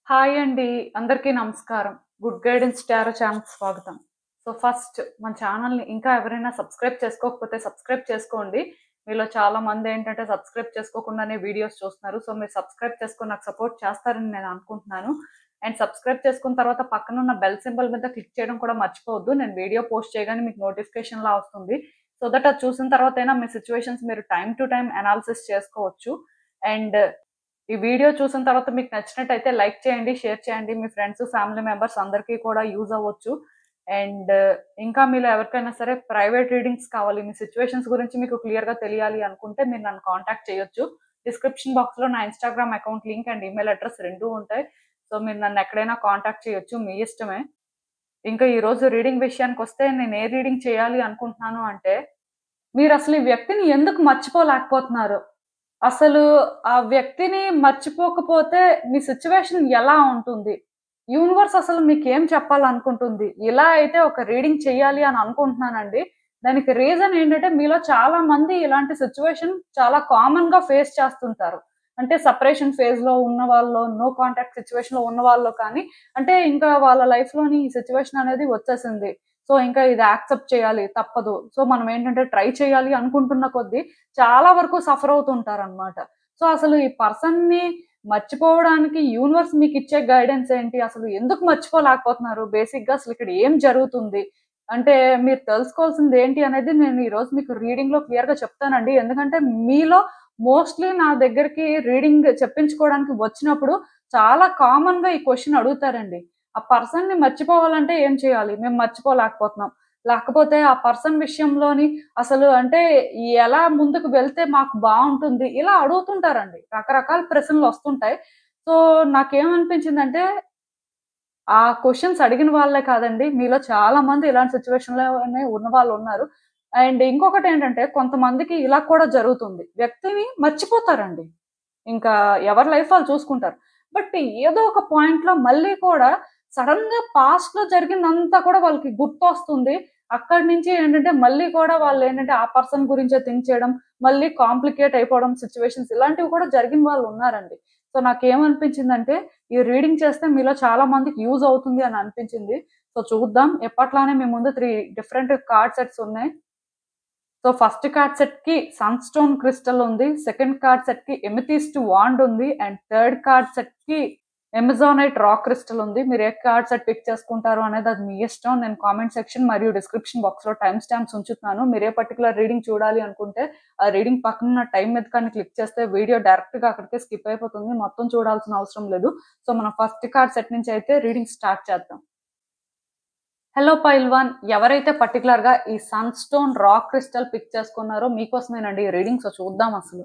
Hi అండి. అందరికీ నమస్కారం. గుడ్ గైడెన్స్ టారో ఛానల్‌కి స్వాగతం. ఫస్ట్ మన ఛానల్‌ని ఇంకా ఎవరైనా సబ్స్క్రైబ్ చేసుకోకపోతే సబ్స్క్రైబ్ చేసుకోండి. మీలో చాలా మందేంటంటే సబ్స్క్రైబ్ చేసుకోకుండానే వీడియోస్ చూస్తున్నారు. మీరు సబ్స్క్రైబ్ చేసుకొని నాకు సపోర్ట్ చేస్తారని నేను అనుకుంటున్నాను. అండ్ సబ్స్క్రైబ్ చేసుకున్న తర్వాత పక్కనున్న బెల్ సింబల్ మీద క్లిక్ చేయడం కూడా మర్చిపోవద్దు. నేను వీడియో పోస్ట్ చేయగానే మీకు నోటిఫికేషన్‌లా వస్తుంది. దట్ అది చూసిన తర్వాతైనా మీ సిట్యుయేషన్స్ మీరు టైమ్ టు టైమ్ అనాలిసిస్ చేసుకోవచ్చు. అండ్ ఈ వీడియో చూసిన తర్వాత మీకు నచ్చినట్టయితే లైక్ చేయండి, షేర్ చేయండి. మీ ఫ్రెండ్స్, ఫ్యామిలీ మెంబర్స్ అందరికీ కూడా యూజ్ అవ్వచ్చు. అండ్ ఇంకా మీలో ఎవరికైనా సరే ప్రైవేట్ రీడింగ్స్ కావాలి, మీ సిచ్యువేషన్స్ గురించి మీకు క్లియర్‌గా తెలియాలి అనుకుంటే మీరు నన్ను కాంటాక్ట్ చేయొచ్చు. డిస్క్రిప్షన్ బాక్స్‌లో నా Instagram account link and email address 2 ఉంటాయి. మీరు నన్ను ఎక్కడైనా కాంటాక్ట్ చేయొచ్చు. మీ ఇష్టమే. ఇంకా ఈరోజు రీడింగ్ విషయానికొస్తే నేను ఏ రీడింగ్ చేయాలి అనుకుంటున్నాను అంటే, మీరసలు ఈ వ్యక్తిని ఎందుకు మర్చిపోలేకపోతున్నారు? అసలు ఆ వ్యక్తిని మర్చిపోకపోతే మీ సిట్యుయేషన్ ఎలా ఉంటుంది? యూనివర్స్ అసలు మీకేం చెప్పాలనుకుంటుంది? ఇలా అయితే ఒక రీడింగ్ చెయ్యాలి అని అనుకుంటున్నానండి. దానికి రీజన్ ఏంటంటే మీలో చాలా మంది ఇలాంటి సిట్యుయేషన్ చాలా కామన్‌గా ఫేస్ చేస్తుంటారు. అంటే సెపరేషన్ ఫేజ్‌లో ఉన్న వాళ్ళో, నో కాంటాక్ట్ సిట్యుయేషన్‌లో ఉన్న వాళ్ళో కానీ అంటే ఇంకా వాళ్ళ లైఫ్‌లోని ఈ సిట్యుయేషన్ అనేది వచ్చేసింది. ఇంకా ఇది యాక్సెప్ట్ చేయాలి తప్పదు. మనం ఏంటంటే ట్రై చేయాలి అనుకుంటున్న కొద్దీ చాలా వరకు సఫర్ అవుతుంటారనమాట. అసలు ఈ పర్సన్‌ని మర్చిపోవడానికి యూనివర్స్ మీకిచ్చే గైడెన్స్ ఏంటి? అసలు ఎందుకు మర్చిపోలేకపోతున్నారు? బేసిక్‌గా అసలు ఇక్కడ ఏం జరుగుతుంది? అంటే మీరు తెలుసుకోవాల్సింది ఏంటి అనేది నేను ఈరోజు మీకు రీడింగ్‌లో క్లియర్‌గా చెప్తానండి. ఎందుకంటే మీలో మోస్ట్‌లీ నా దగ్గరికి రీడింగ్ చెప్పించుకోవడానికి వచ్చినప్పుడు చాలా కామన్‌గా ఈ క్వెషన్ అడుగుతారండి. ఆ పర్సన్‌ని మర్చిపోవాలంటే ఏం చేయాలి? మేము మర్చిపోలేకపోతున్నాం. లేకపోతే ఆ పర్సన్ విషయంలోని అసలు అంటే ఎలా ముందుకు వెళ్తే మాకు బావుంటుంది? ఇలా అడుగుతుంటారండి. రకరకాల ప్రశ్నలొస్తుంటాయి. నాకేమనిపించిందంటే ఆ క్వెషన్స్ అడిగిన వాళ్ళే కాదండి. మీలో చాలా మంది ఇలాంటి సిట్యుయేషన్‌లోనే ఉన్నవాళ్ళున్నారు. అండ్ ఇంకొకటేంటంటే కొంతమందికి ఇలా కూడా జరుగుతుంది. వ్యక్తిని మర్చిపోతారండి. ఇంకా ఎవరి లైఫ్ వాళ్ళు చూసుకుంటారు. బట్ ఏదో ఒక పాయింట్‌లో మళ్ళీ కూడా సడెన్‌గా పాస్ట్‌లో జరిగిందంతా కూడా వాళ్ళకి గుర్తొస్తుంది. అక్కడి నుంచి ఏంటంటే మళ్ళీ కూడా వాళ్ళేంటంటే ఆ పర్సన్ గురించే థింక్ చేయడం, మళ్ళీ కాంప్లికేట్ అయిపోవడం సిట్యుయేషన్స్ ఇలాంటివి కూడా జరిగిన వాళ్ళున్నారండి. నాకేమనిపించిందంటే ఈ రీడింగ్ చేస్తే మీలో చాలా మందికి యూజ్ అవుతుంది అని అనిపించింది. చూద్దాం. ఎప్పట్లానే మీ ముందు 3 డిఫరెంట్ కార్డ్ సెట్స్ ఉన్నాయి. ఫస్ట్ కార్డ్ సెట్‌కి సన్‌స్టోన్ క్రిస్టల్ ఉంది. సెకండ్ కార్డ్ సెట్‌కి ఎమెథిస్ట్ వాండ్ ఉంది. అండ్ థర్డ్ కార్డ్ సెట్‌కి అమెజానైట్ రాక్ క్రిస్టల్ ఉంది. మీరు ఏ కార్డ్ సెట్ పిక్ చేసుకుంటారు అనేది అది మీ ఇష్టం. నేను కామెంట్ సెక్షన్ మరియు డిస్క్రిప్షన్ బాక్స్‌లో టైమ్ స్టాంప్స్ ఉంచుతున్నాను. మీరు ఏ పర్టిక్యులర్ రీడింగ్ చూడాలి అనుకుంటే ఆ రీడింగ్ పక్కనున్న టైమ్ మీద కానీ క్లిక్ చేస్తే వీడియో డైరెక్ట్‌గా అక్కడికే స్కిప్ అయిపోతుంది. మొత్తం చూడాల్సిన అవసరం లేదు. మనం ఫస్ట్ కార్డ్ సెట్ నుంచి అయితే రీడింగ్ స్టార్ట్ చేద్దాం. హలో పైల్వాన్, ఎవరైతే పర్టికులర్‌గా ఈ సన్‌స్టోన్ రాక్ క్రిస్టల్ పిక్ చేసుకున్నారో మీకోసమేనండి ఈ రీడింగ్. చూద్దాం అసలు.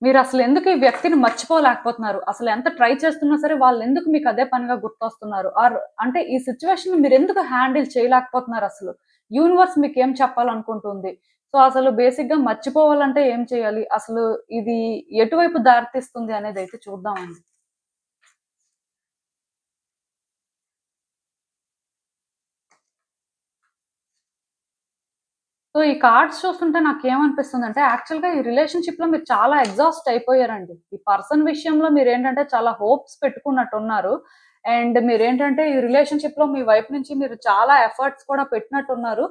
మీరు అసలు ఎందుకు ఈ వ్యక్తిని మర్చిపోలేకపోతున్నారు? అసలు ఎంత ట్రై చేస్తున్నా సరే వాళ్ళు ఎందుకు మీకు అదే పనిగా గుర్తొస్తున్నారు? అంటే ఈ సిట్యుయేషన్‌ని మీరు ఎందుకు హ్యాండిల్ చేయలేకపోతున్నారు అసలు? యూనివర్స్ మీకేం చెప్పాలనుకుంటుంది? అసలు బేసిక్‌గా మర్చిపోవాలంటే ఏం చేయాలి? అసలు ఇది ఎటువైపు దారితీస్తుంది అనేదైతే చూద్దామండి. ఈ కార్డ్స్ చూస్తుంటే నాకేమనిపిస్తుందంటే యాక్చువల్‌గా ఈ రిలేషన్‌షిప్‌లో మీరు చాలా ఎగ్జాస్ట్ అయిపోయారండి. ఈ పర్సన్ విషయంలో మీరేంటంటే చాలా హోప్స్ పెట్టుకున్నట్టున్నారు. అండ్ మీరేంటంటే ఈ రిలేషన్‌షిప్‌లో మీ వైపు నుంచి మీరు చాలా ఎఫర్ట్స్ కూడా పెట్టినట్టున్నారు.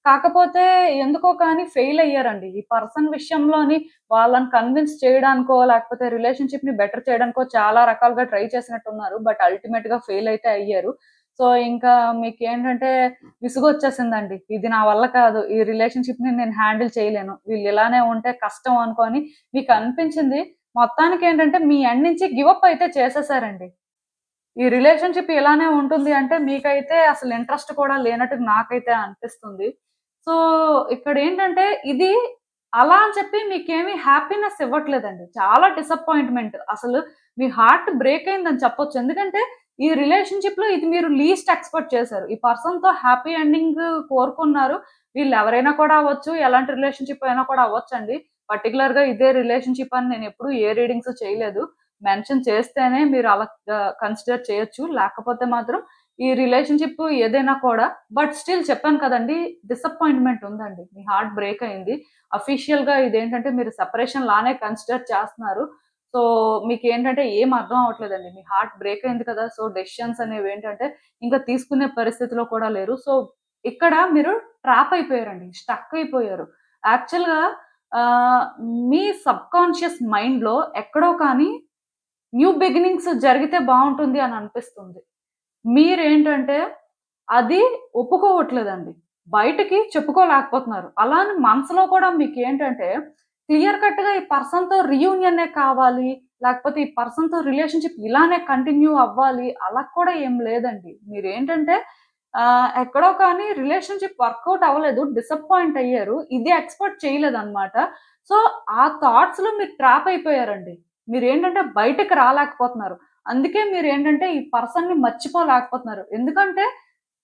కాకపోతే ఎందుకో కానీ ఫెయిల్ అయ్యారండి. ఈ పర్సన్ విషయంలోని వాళ్ళని కన్విన్స్ చేయడానికో, లేకపోతే రిలేషన్‌షిప్‌ని బెటర్ చేయడానికో చాలా రకాలుగా ట్రై చేసినట్టున్నారు. బట్ అల్టిమేట్‌గా ఫెయిల్ అయితే అయ్యారు. ఇంకా మీకేంటంటే విసుగొచ్చేసిందండి. ఇది నా వల్ల కాదు. ఈ రిలేషన్‌షిప్‌ని నేను హ్యాండిల్ చేయలేను. వీళ్ళు ఇలానే ఉంటే కష్టం అనుకోని మీకనిపించింది. మొత్తానికేంటంటే మీ ఎండ్ నుంచి గివ్ అప్ అయితే చేసేసారండి. ఈ రిలేషన్‌షిప్ ఇలానే ఉంటుంది అంటే మీకైతే అసలు ఇంట్రెస్ట్ కూడా లేనట్టు నాకైతే అనిపిస్తుంది. సో, ఇక్కడేంటంటే ఇది అలా అని చెప్పి మీకేమి హ్యాపీనెస్ ఇవ్వట్లేదండి. చాలా డిసప్పాయింట్‌మెంట్. అసలు మీ హార్ట్ బ్రేక్ అయిందని చెప్పొచ్చు. ఎందుకంటే ఈ రిలేషన్‌షిప్‌లో ఇది మీరు లీస్ట్ ఎక్స్‌పెక్ట్ చేశారు. ఈ పర్సన్‌తో హ్యాపీ ఎండింగ్ కోరుకున్నారు. వీళ్ళెవరైనా కూడా అవ్వచ్చు. ఎలాంటి రిలేషన్‌షిప్ అయినా కూడా అవ్వచ్చండి. పర్టిక్యులర్‌గా ఇదే రిలేషన్‌షిప్ అని నేనెప్పుడు ఏ రీడింగ్స్ చేయలేదు. మెన్షన్ చేస్తేనే మీరు అలా కన్సిడర్ చేయొచ్చు. లేకపోతే మాత్రం ఈ రిలేషన్షిప్ ఏదైనా కూడా, బట్ స్టిల్ చెప్పాను కదండి, డిసప్పాయింట్మెంట్ ఉందండి, మీ హార్ట్ బ్రేక్ అయింది. అఫీషియల్ గా ఇదేంటంటే మీరు సెపరేషన్ లానే కన్సిడర్ చేస్తున్నారు. సో మీకు ఏంటంటే ఏం అర్థం అవ్వట్లేదండి, మీ హార్ట్ బ్రేక్ అయింది కదా. సో డెసిషన్స్ అనేవి ఏంటంటే ఇంకా తీసుకునే పరిస్థితిలో కూడా లేరు. సో ఇక్కడ మీరు ట్రాప్ అయిపోయారండి, స్టక్ అయిపోయారు. యాక్చువల్ గా మీ సబ్ కాన్షియస్ మైండ్ లో ఎక్కడో కానీ న్యూ బిగినింగ్స్ జరిగితే బాగుంటుంది అని అనిపిస్తుంది. మీరేంటంటే అది ఒప్పుకోవట్లేదండి, బయటకి చెప్పుకోలేకపోతున్నారు. అలానే మనసులో కూడా మీకు ఏంటంటే క్లియర్ కట్ గా ఈ పర్సన్ తో రీయూనియన్ కావాలి, లేకపోతే ఈ పర్సన్ తో రిలేషన్షిప్ ఇలానే కంటిన్యూ అవ్వాలి, అలా కూడా ఏం లేదండి. మీరేంటంటే ఎక్కడో కానీ రిలేషన్షిప్ వర్కౌట్ అవ్వలేదు, డిసప్పాయింట్ అయ్యారు, ఇది ఎక్స్పెక్ట్ చేయలేదు అనమాట. సో ఆ థాట్స్ లో మీరు ట్రాప్ అయిపోయారండి. మీరు ఏంటంటే బయటకు రాలేకపోతున్నారు. అందుకే మీరు ఏంటంటే ఈ పర్సన్ ని మర్చిపోలేకపోతున్నారు. ఎందుకంటే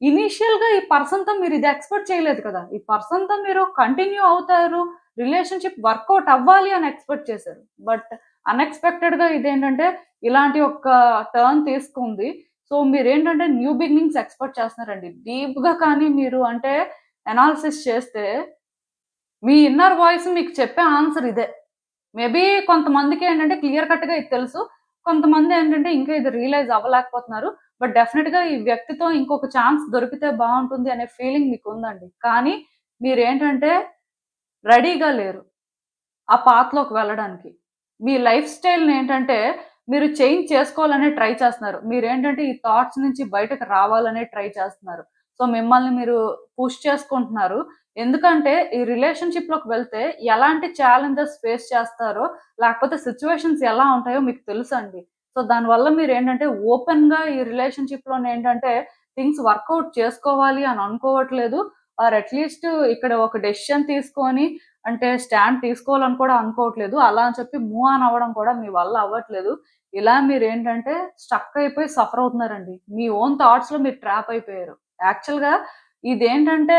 ఇనీషియల్ గా ఈ పర్సన్ తో మీరు ఇది ఎక్స్పెక్ట్ చేయలేదు కదా. ఈ పర్సన్ తో మీరు కంటిన్యూ అవుతారు, రిలేషన్షిప్ వర్కౌట్ అవ్వాలి అని ఎక్స్పెక్ట్ చేశారు. బట్ అన్ఎక్స్పెక్టెడ్ గా ఇదేంటంటే ఇలాంటి ఒక టర్న్ తీసుకుంది. సో మీరేంటంటే న్యూ బిగినింగ్స్ ఎక్స్పెక్ట్ చేస్తున్నారండి. డీప్ గా కానీ మీరు అంటే అనాలిసిస్ చేస్తే మీ ఇన్నర్ వాయిస్ మీకు చెప్పే ఆన్సర్ ఇదే. మేబీ కొంతమందికి ఏంటంటే క్లియర్ కట్ గా ఇది తెలుసు, కొంతమంది ఏంటంటే ఇంకా ఇది రియలైజ్ అవ్వలేకపోతున్నారు. బట్ డెఫినెట్ గా ఈ వ్యక్తితో ఇంకొక ఛాన్స్ దొరికితే బాగుంటుంది అనే ఫీలింగ్ మీకు ఉందండి. కానీ మీరేంటంటే రెడీగా లేరు ఆ పాత్లోకి వెళ్ళడానికి. మీ లైఫ్ స్టైల్ని ఏంటంటే మీరు చేంజ్ చేసుకోవాలనే ట్రై చేస్తున్నారు. మీరేంటంటే ఈ థాట్స్ నుంచి బయటకు రావాలనే ట్రై చేస్తున్నారు. సో మిమ్మల్ని మీరు పుష్ చేసుకుంటున్నారు. ఎందుకంటే ఈ రిలేషన్షిప్ లోకి వెళ్తే ఎలాంటి ఛాలెంజెస్ ఫేస్ చేస్తారో, లేకపోతే సిచ్యువేషన్స్ ఎలా ఉంటాయో మీకు తెలుసు అండి. సో దానివల్ల మీరు ఏంటంటే ఓపెన్ గా ఈ రిలేషన్షిప్ లో ఏంటంటే థింగ్స్ వర్కౌట్ చేసుకోవాలి అని అనుకోవట్లేదు. ఆర్ అట్లీస్ట్ ఇక్కడ ఒక డెసిషన్ తీసుకొని అంటే స్టాండ్ తీసుకోవాలని కూడా అనుకోవట్లేదు. అలా అని చెప్పి మూవ్ ఆన్ అవ్వడం కూడా మీ వల్ల అవ్వట్లేదు. ఇలా మీరు ఏంటంటే స్టక్ అయిపోయి సఫర్ అవుతున్నారండి. మీ ఓన్ థాట్స్ లో మీరు ట్రాప్ అయిపోయారు. యాక్చువల్ గా ఇదేంటంటే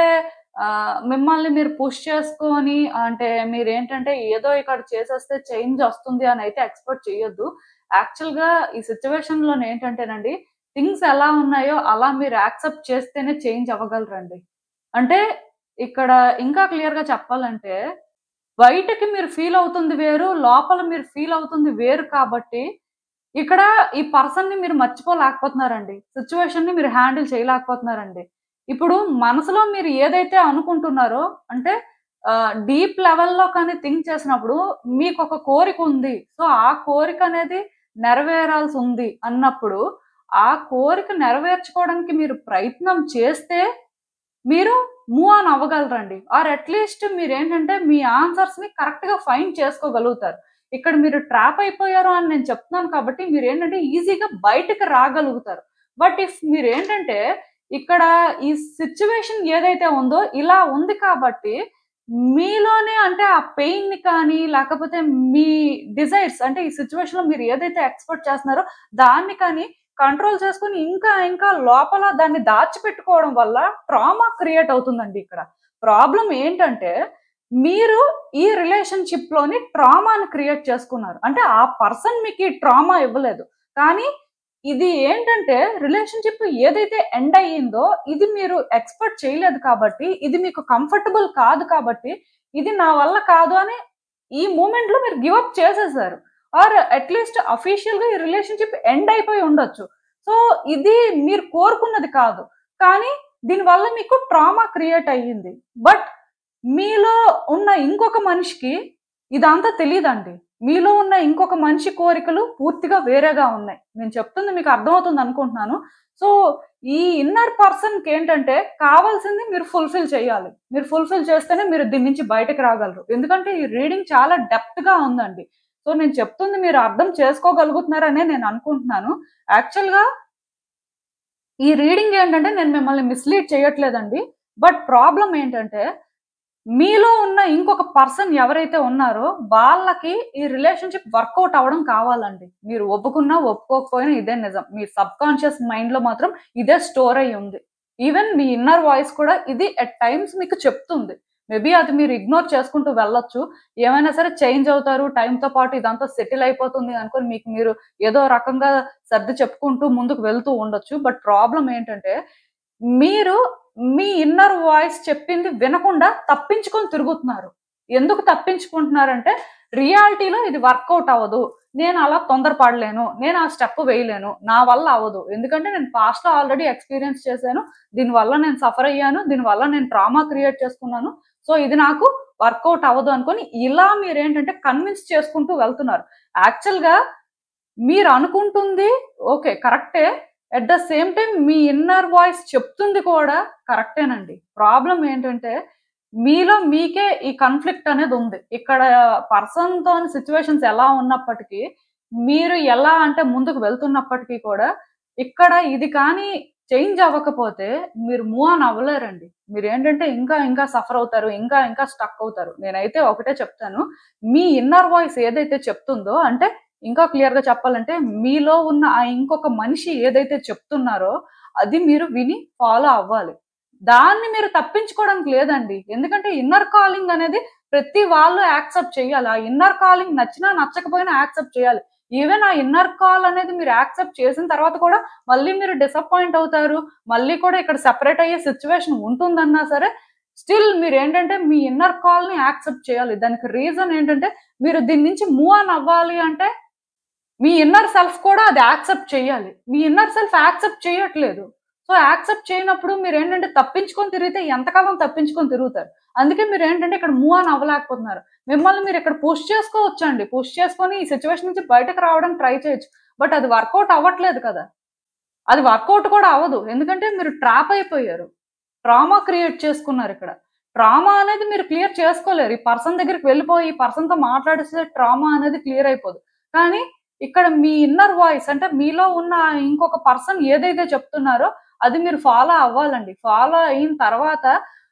మిమ్మల్ని మీరు పుష్ చేసుకొని అంటే మీరేంటంటే ఏదో ఇక్కడ చేసేస్తే చేంజ్ వస్తుంది అని అయితే ఎక్స్పెక్ట్ చేయొద్దు. యాక్చువల్ గా ఈ సిచ్యువేషన్ లో ఏంటంటేనండి థింగ్స్ ఎలా ఉన్నాయో అలా మీరు యాక్సెప్ట్ చేస్తేనే చేంజ్ అవ్వగలరండి. అంటే ఇక్కడ ఇంకా క్లియర్ గా చెప్పాలంటే బయటకి మీరు ఫీల్ అవుతుంది వేరు, లోపల మీరు ఫీల్ అవుతుంది వేరు. కాబట్టి ఇక్కడ ఈ పర్సన్ ని మీరు మర్చిపోలేకపోతున్నారండి, సిచ్యువేషన్ ని మీరు హ్యాండిల్ చేయలేకపోతున్నారండి. ఇప్పుడు మనసులో మీరు ఏదైతే అనుకుంటున్నారో అంటే డీప్ లెవెల్లో కానీ థింక్ చేసినప్పుడు మీకు ఒక కోరిక ఉంది. సో ఆ కోరిక అనేది నెరవేరాల్సి ఉంది అన్నప్పుడు ఆ కోరిక నెరవేర్చుకోవడానికి మీరు ప్రయత్నం చేస్తే మీరు మూవ్ ఆన్ అవ్వగలరండి. ఆర్ అట్లీస్ట్ మీరేంటంటే మీ ఆన్సర్స్ ని కరెక్ట్ గా ఫైండ్ చేసుకోగలుగుతారు. ఇక్కడ మీరు ట్రాప్ అయిపోయారు అని నేను చెప్తున్నాను కాబట్టి మీరు ఏంటంటే ఈజీగా బయటకు రాగలుగుతారు. బట్ ఇఫ్ మీరేంటంటే ఇక్కడ ఈ సిచ్యువేషన్ ఏదైతే ఉందో ఇలా ఉంది కాబట్టి మీలోనే అంటే ఆ పెయిన్ ని కానీ లేకపోతే మీ డిజైర్స్ అంటే ఈ సిచ్యువేషన్ లో మీరు ఏదైతే ఎక్స్పెక్ట్ చేస్తున్నారో దాన్ని కానీ కంట్రోల్ చేసుకుని ఇంకా ఇంకా లోపల దాన్ని దాచిపెట్టుకోవడం వల్ల ట్రామా క్రియేట్ అవుతుందండి. ఇక్కడ ప్రాబ్లం ఏంటంటే మీరు ఈ రిలేషన్షిప్ లోని ట్రామాని క్రియేట్ చేసుకున్నారు. అంటే ఆ పర్సన్ మీకు ఈ ట్రామా ఇవ్వలేదు, కానీ ఇది ఏంటంటే రిలేషన్షిప్ ఏదైతే ఎండ్ అయ్యిందో ఇది మీరు ఎక్స్పెక్ట్ చేయలేదు కాబట్టి, ఇది మీకు కంఫర్టబుల్ కాదు కాబట్టి, ఇది నా వల్ల కాదు అని ఈ మూమెంట్ లో మీరు గివ్ అప్ చేసేసారు. ఆర్ అట్లీస్ట్ అఫీషియల్ గా ఈ రిలేషన్షిప్ ఎండ్ అయిపోయి ఉండొచ్చు. సో ఇది మీరు కోరుకున్నది కాదు, కానీ దీనివల్ల మీకు ట్రామా క్రియేట్ అయ్యింది. బట్ మీలో ఉన్న ఇంకొక మనిషికి ఇదంతా తెలియదండి. మీలో ఉన్న ఇంకొక మనిషి కోరికలు పూర్తిగా వేరేగా ఉన్నాయి. నేను చెప్తుంది మీకు అర్థమవుతుంది అనుకుంటున్నాను. సో ఈ ఇన్నర్ పర్సన్కి ఏంటంటే కావాల్సింది మీరు ఫుల్ఫిల్ చేయాలి. మీరు ఫుల్ఫిల్ చేస్తేనే మీరు దీని నుంచి బయటకు రాగలరు. ఎందుకంటే ఈ రీడింగ్ చాలా డెప్త్ గా ఉందండి. సో నేను చెప్తుంది మీరు అర్థం చేసుకోగలుగుతున్నారనే నేను అనుకుంటున్నాను. యాక్చువల్ గా ఈ రీడింగ్ ఏంటంటే నేను మిమ్మల్ని మిస్లీడ్ చేయట్లేదండి. బట్ ప్రాబ్లం ఏంటంటే మీలో ఉన్న ఇంకొక పర్సన్ ఎవరైతే ఉన్నారో వాళ్ళకి ఈ రిలేషన్షిప్ వర్కౌట్ అవ్వడం కావాలండి. మీరు ఒప్పుకున్నా ఒప్పుకోకపోయినా ఇదే నిజం. మీ సబ్ కాన్షియస్ మైండ్ లో మాత్రం ఇదే స్టోర్ అయ్యి ఉంది. ఈవెన్ మీ ఇన్నర్ వాయిస్ కూడా ఇది ఎట్ టైమ్స్ మీకు చెప్తుంది. మేబీ అది మీరు ఇగ్నోర్ చేసుకుంటూ వెళ్ళొచ్చు. ఏమైనా సరే చేంజ్ అవుతారు. టైంతో పాటు ఇదంతా సెటిల్ అయిపోతుంది అనుకోని మీకు మీరు ఏదో రకంగా సర్ది చెప్పుకుంటూ ముందుకు వెళ్తూ ఉండొచ్చు. బట్ ప్రాబ్లమ్ ఏంటంటే, మీరు మీ ఇన్నర్ వాయిస్ చెప్పింది వినకుండా తప్పించుకొని తిరుగుతున్నారు. ఎందుకు తప్పించుకుంటున్నారంటే, రియాలిటీలో ఇది వర్కౌట్ అవ్వదు. నేను అలా తొందరపడలేను. నేను ఆ స్టెప్ వేయలేను. నా వల్ల అవ్వదు. ఎందుకంటే నేను పాస్ట్‌లో ఆల్రెడీ ఎక్స్‌పీరియన్స్ చేశాను. దీనివల్ల నేను సఫర్ అయ్యాను. దీనివల్ల నేను ట్రామా క్రియేట్ చేసుకున్నాను. సో, ఇది నాకు వర్కౌట్ అవ్వదు అనుకోని ఇలా మీరేంటంటే కన్విన్స్ చేసుకుంటూ వెళ్తున్నారు. యాక్చువల్‌గా మీరు అనుకుంటుంది ఓకే. కరెక్టే. At the same time me inner voice చెప్తుంది కూడా కరెక్టేనండి. ప్రాబ్లమ్ ఏంటంటే మీలో మీకే ఈ కాన్‌ఫ్లిక్ట్ అనేది ఉంది. ఇక్కడ పర్సన్‌తోని సిట్యుయేషన్స్ ఎలా ఉన్నప్పటికీ, మీరు ఎలా అంటే ముందుకు వెళ్తున్నప్పటికీ కూడా, ఇక్కడ ఇది కానీ చేంజ్ అవ్వకపోతే మీరు మూవ్ ఆన్ అవ్వలేరండి. మీరేంటంటే ఇంకా ఇంకా సఫర్ అవుతారు. ఇంకా ఇంకా స్టక్ అవుతారు. నేనైతే ఒకటే చెప్తాను. మీ ఇన్నర్ వాయిస్ ఏదైతే చెప్తుందో అంటే ఇంకా క్లియర్‌గా చెప్పాలంటే మీలో ఉన్న ఆ ఇంకొక మనిషి ఏదైతే చెప్తున్నారో అది మీరు విని ఫాలో అవ్వాలి. దాన్ని మీరు తప్పించుకోవడానికి లేదండి. ఎందుకంటే ఇన్నర్ కాలింగ్ అనేది ప్రతి వాళ్ళు యాక్సెప్ట్ చేయాలి. ఆ ఇన్నర్ కాలింగ్ నచ్చినా నచ్చకపోయినా యాక్సెప్ట్ చేయాలి. ఈవెన్ ఆ ఇన్నర్ కాల్ అనేది మీరు యాక్సెప్ట్ చేసిన తర్వాత కూడా మళ్ళీ మీరు డిసప్పాయింట్ అవుతారు. మళ్ళీ కూడా ఇక్కడ సెపరేట్ అయ్యే సిట్యుయేషన్ ఉంటుందన్నా సరే స్టిల్ మీరేంటంటే మీ ఇన్నర్ కాల్‌ని యాక్సెప్ట్ చేయాలి. దానికి రీజన్ ఏంటంటే మీరు దీని నుంచి మూవ్ ఆన్ అవ్వాలి అంటే మీ ఇన్నర్ సెల్ఫ్ కూడా అది యాక్సెప్ట్ చేయాలి. మీ ఇన్నర్ సెల్ఫ్ యాక్సెప్ట్ చేయట్లేదు. సో, యాక్సెప్ట్ చేయనప్పుడు మీరేంటంటే తప్పించుకొని తిరిగితే ఎంతకాలం తప్పించుకొని తిరుగుతారు. అందుకే మీరేంటంటే ఇక్కడ మూవ్ ఆన్ అవ్వలేకపోతున్నారు. మిమ్మల్ని మీరు ఇక్కడ పుష్ చేసుకోవచ్చండి. పుష్ చేసుకొని ఈ సిట్యుయేషన్ నుంచి బయటకు రావడానికి ట్రై చేయొచ్చు. బట్ అది వర్కౌట్ అవ్వట్లేదు కదా! అది వర్కౌట్ కూడా అవ్వదు. ఎందుకంటే మీరు ట్రాప్ అయిపోయారు. Trauma create చేసుకున్నారిక్కడ. ట్రామా అనేది మీరు క్లియర్ చేసుకోలేరు. ఈ పర్సన్ దగ్గరికి వెళ్ళిపోయి ఈ పర్సన్‌తో మాట్లాడిస్తే ట్రామా అనేది క్లియర్ అయిపోదు. కానీ ఇక్కడ మీ ఇన్నర్ వాయిస్ అంటే మీలో ఉన్న ఇంకొక పర్సన్ ఏదైతే చెప్తున్నారో అది మీరు ఫాలో అవ్వాలండి. ఫాలో అయిన తర్వాత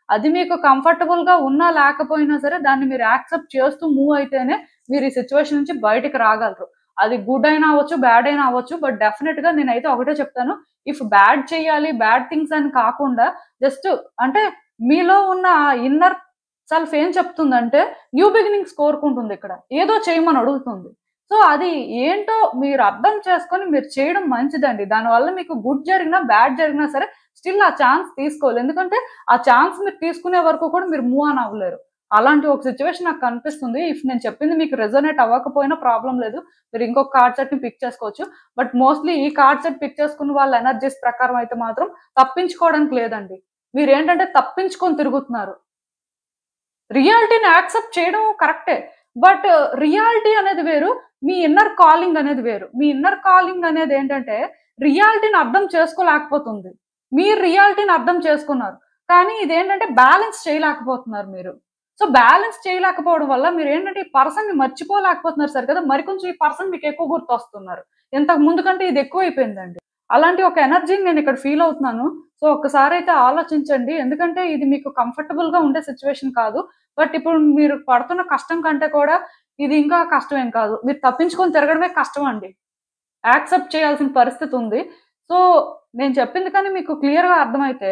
అది మీకు కంఫర్టబుల్‌గా ఉన్నా లేకపోయినా సరే దాన్ని మీరు యాక్సెప్ట్ చేస్తూ మూవ్ అయితేనే మీరు ఈ సిట్యుయేషన్ నుంచి బయటికి రాగలరు. అది గుడ్ అయినా అవ్వచ్చు, బ్యాడ్ అయినా అవ్వచ్చు. బట్ డెఫినిట్‌గా నేనైతే ఒకటే చెప్తాను. ఇఫ్ బ్యాడ్ చేయాలి, బ్యాడ్ థింగ్స్ అని కాకుండా జస్ట్ అంటే మీలో ఉన్న ఆ ఇన్నర్ సెల్ఫ్ ఏం చెప్తుందంటే న్యూ బిగినింగ్స్ కోరుకుంటుంది ఇక్కడ. ఏదో చేయమని అడుగుతుంది. సో, అది ఏంటో మీరు అర్థం చేసుకొని మీరు చేయడం మంచిదండి. దానివల్ల మీకు గుడ్ జరిగినా, బ్యాడ్ జరిగినా సరే స్టిల్ ఆ ఛాన్స్ తీసుకోవాలి. ఎందుకంటే ఆ ఛాన్స్ మీరు తీసుకునే వరకు కూడా మీరు మూవ్ ఆన్ అవ్వలేరు. అలాంటి ఒక సిట్యుయేషన్ నాకు కనిపిస్తుంది. ఇఫ్ నేను చెప్పింది మీకు రెజొనేట్ అవ్వకపోయినా ప్రాబ్లమ్ లేదు. మీరు ఇంకొక కార్డ్ సెట్‌ని పిక్ చేసుకోవచ్చు. బట్ మోస్ట్‌లీ ఈ కార్డ్ సెట్ పిక్ చేసుకున్న వాళ్ళ ఎనర్జీస్ ప్రకారం అయితే మాత్రం తప్పించుకోవడానికి లేదండి. మీరేంటంటే తప్పించుకొని తిరుగుతున్నారు. రియాలిటీని యాక్సెప్ట్ చేయడం కరెక్టే. బట్ రియాలిటీ అనేది వేరు. మీ ఇన్నర్ కాలింగ్ అనేది వేరు. మీ ఇన్నర్ కాలింగ్ అనేది ఏంటంటే రియాలిటీని అర్థం చేసుకోలేకపోతుంది. మీరు రియాలిటీని అర్థం చేసుకున్నారు. కానీ ఇదేంటంటే బ్యాలెన్స్ చేయలేకపోతున్నారు మీరు. సో, బ్యాలెన్స్ చేయలేకపోవడం వల్ల మీరేంటంటే ఈ పర్సన్‌ని మర్చిపోలేకపోతున్నారు సరే కదా! మరికొంచెం ఈ పర్సన్ మీకు ఎక్కువ గుర్తొస్తున్నారు. ఇంతకు ముందు కంటే ఇది ఎక్కువైపోయిందండి. అలాంటి ఒక ఎనర్జీని నేను ఇక్కడ ఫీల్ అవుతున్నాను. సో, ఒక్కసారైతే ఆలోచించండి. ఎందుకంటే ఇది మీకు కంఫర్టబుల్‌గా ఉండే సిట్యుయేషన్ కాదు. బట్ ఇప్పుడు మీరు పడుతున్న కష్టం కంటే కూడా ఇది ఇంకా కష్టం ఏం కాదు. మీరు తప్పించుకొని తిరగడమే కష్టం అండి. యాక్సెప్ట్ చేయాల్సిన పరిస్థితి ఉంది. సో, నేను చెప్పింది కానీ మీకు క్లియర్‌గా అర్థమైతే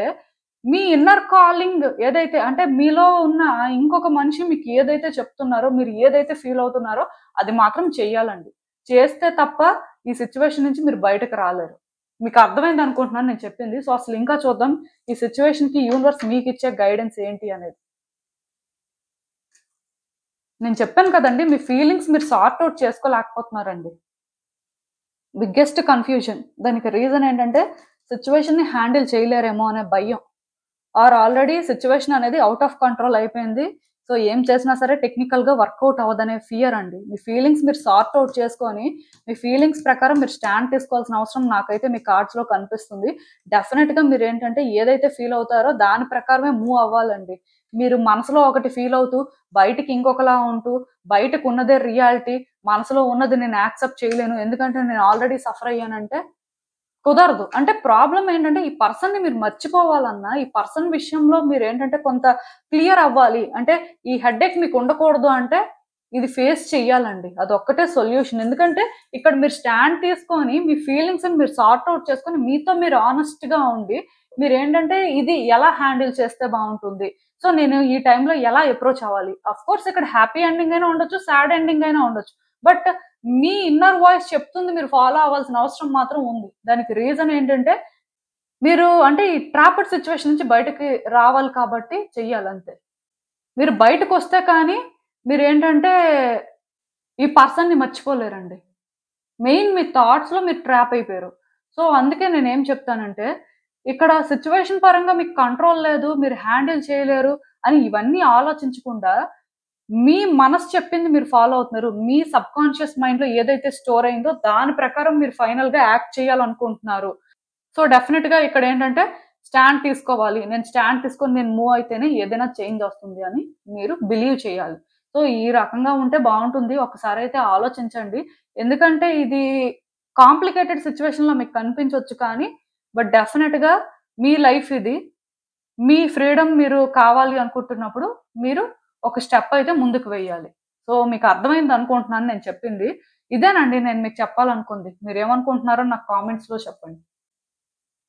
మీ ఇన్నర్ కాలింగ్ ఏదైతే అంటే మీలో ఉన్న ఇంకొక మనిషి మీకు ఏదైతే చెప్తున్నారో, మీరు ఏదైతే ఫీల్ అవుతున్నారో అది మాత్రం చెయ్యాలండి. చేస్తే తప్ప ఈ సిట్యుయేషన్ నుంచి మీరు బయటకు రాలేరు. మీకు అర్థమైంది అనుకుంటున్నాను నేను చెప్పింది. సో, అసలు ఇంకా చూద్దాం ఈ సిట్యుయేషన్‌కి యూనివర్స్ మీకిచ్చే గైడెన్స్ ఏంటి అనేది. నేను చెప్పాను కదండీ! మీ ఫీలింగ్స్ మీరు సార్ట్ ఔట్ చేసుకోలేకపోతున్నారండి. Biggest confusion. దానికి రీజన్ ఏంటంటే సిట్యుయేషన్‌ని హ్యాండిల్ చేయలేరేమో అనే భయం. ఆర్ ఆల్రెడీ సిట్యుయేషన్ అనేది ఔట్ ఆఫ్ కంట్రోల్ అయిపోయింది. సో, ఏం చేసినా సరే టెక్నికల్‌గా వర్కౌట్ అవ్వదనే ఫియర్ అండి. మీ ఫీలింగ్స్ మీరు సార్ట్ ఔట్ చేసుకొని, మీ ఫీలింగ్స్ ప్రకారం మీరు స్టాండ్ తీసుకోవాల్సిన అవసరం నాకైతే మీ కార్డ్స్‌లో కనిపిస్తుంది. డెఫినిట్‌గా మీరేంటంటే ఏదైతే ఫీల్ అవుతారో దాని ప్రకారమే మూవ్ అవ్వాలండి. మీరు మనసులో ఒకటి ఫీల్ అవుతూ, బయటికి ఇంకొకలా ఉంటూ, బయటకున్నదే రియాలిటీ, మనసులో ఉన్నది నేను యాక్సెప్ట్ చేయలేను. ఎందుకంటే నేను ఆల్రెడీ సఫర్ అయ్యానంటే కుదరదు. అంటే ప్రాబ్లమ్ ఏంటంటే ఈ పర్సన్‌ని మీరు మర్చిపోవాలన్నా, ఈ పర్సన్ విషయంలో మీరేంటంటే కొంత క్లియర్ అవ్వాలి. అంటే ఈ హెడ్‌ఏక్ మీకు ఉండకూడదు అంటే ఇది ఫేస్ చెయ్యాలండి. అదొక్కటే సొల్యూషన్. ఎందుకంటే ఇక్కడ మీరు స్టాండ్ తీసుకొని మీ ఫీలింగ్స్‌ని మీరు సార్ట్ ఔట్ చేసుకొని మీతో మీరు హానెస్ట్‌గా ఉండి మీరేంటంటే ఇది ఎలా హ్యాండిల్ చేస్తే బావుంటుంది? సో నేను ఈ టైంలో ఎలా అప్రోచ్ అవ్వాలి? కోర్స్ ఇక్కడ హ్యాపీ ఎండింగ్ అయినా ఉండొచ్చు, సాడ్ ఎండింగ్ అయినా ఉండొచ్చు. బట్ మీ ఇన్నర్ వాయిస్ చెప్తుంది, మీరు ఫాలో అవ్వాల్సిన అవసరం మాత్రం ఉంది. దానికి రీజన్ ఏంటంటే మీరు అంటే ఈ ట్రాప్డ్ సిచ్యువేషన్ నుంచి బయటకి రావాలి కాబట్టి చెయ్యాలంతే. మీరు బయటకొస్తే కానీ మీరేంటంటే ఈ పర్సన్‌ని మర్చిపోలేరండి. మెయిన్ మీ థాట్స్‌లో మీరు ట్రాప్ అయిపోయారు. సో, అందుకే నేనేం చెప్తానంటే, ఇక్కడ సిట్యుయేషన్ పరంగా మీకు కంట్రోల్ లేదు, మీరు హ్యాండిల్ చేయలేరు అని ఇవన్నీ ఆలోచించకుండా, మీ మనసు చెప్పింది మీరు ఫాలో అవుతున్నారు. మీ సబ్‌కాన్షియస్ మైండ్‌లో ఏదైతే స్టోర్ అయిందో దాని ప్రకారం మీరు ఫైనల్‌గా యాక్ట్ చేయాలనుకుంటున్నారు. సో, డెఫినిట్‌గా ఇక్కడేంటంటే స్టాండ్ తీసుకోవాలి. నేను స్టాండ్ తీసుకొని నేను మూవ్ అయితేనే ఏదైనా చేంజ్ వస్తుంది అని మీరు బిలీవ్ చేయాలి. సో, ఈ రకంగా ఉంటే బావుంటుంది. ఒక్కసారైతే ఆలోచించండి. ఎందుకంటే ఇది కాంప్లికేటెడ్ సిట్యుయేషన్‌లో మీకు కనిపించొచ్చు కానీ, బట్ డెఫినిట్‌గా మీ లైఫ్ ఇది. మీ ఫ్రీడమ్ మీరు కావాలి అనుకుంటున్నప్పుడు, మీరు ఒక స్టెప్ అయితే ముందుకు వెయ్యాలి. సో, మీకు అర్థమైందనుకుంటున్నాను నేను చెప్పింది. ఇదేనండి నేను మీకు చెప్పాలనుకుంది. మీరేమనుకుంటున్నారో నాకు కామెంట్స్‌లో చెప్పండి.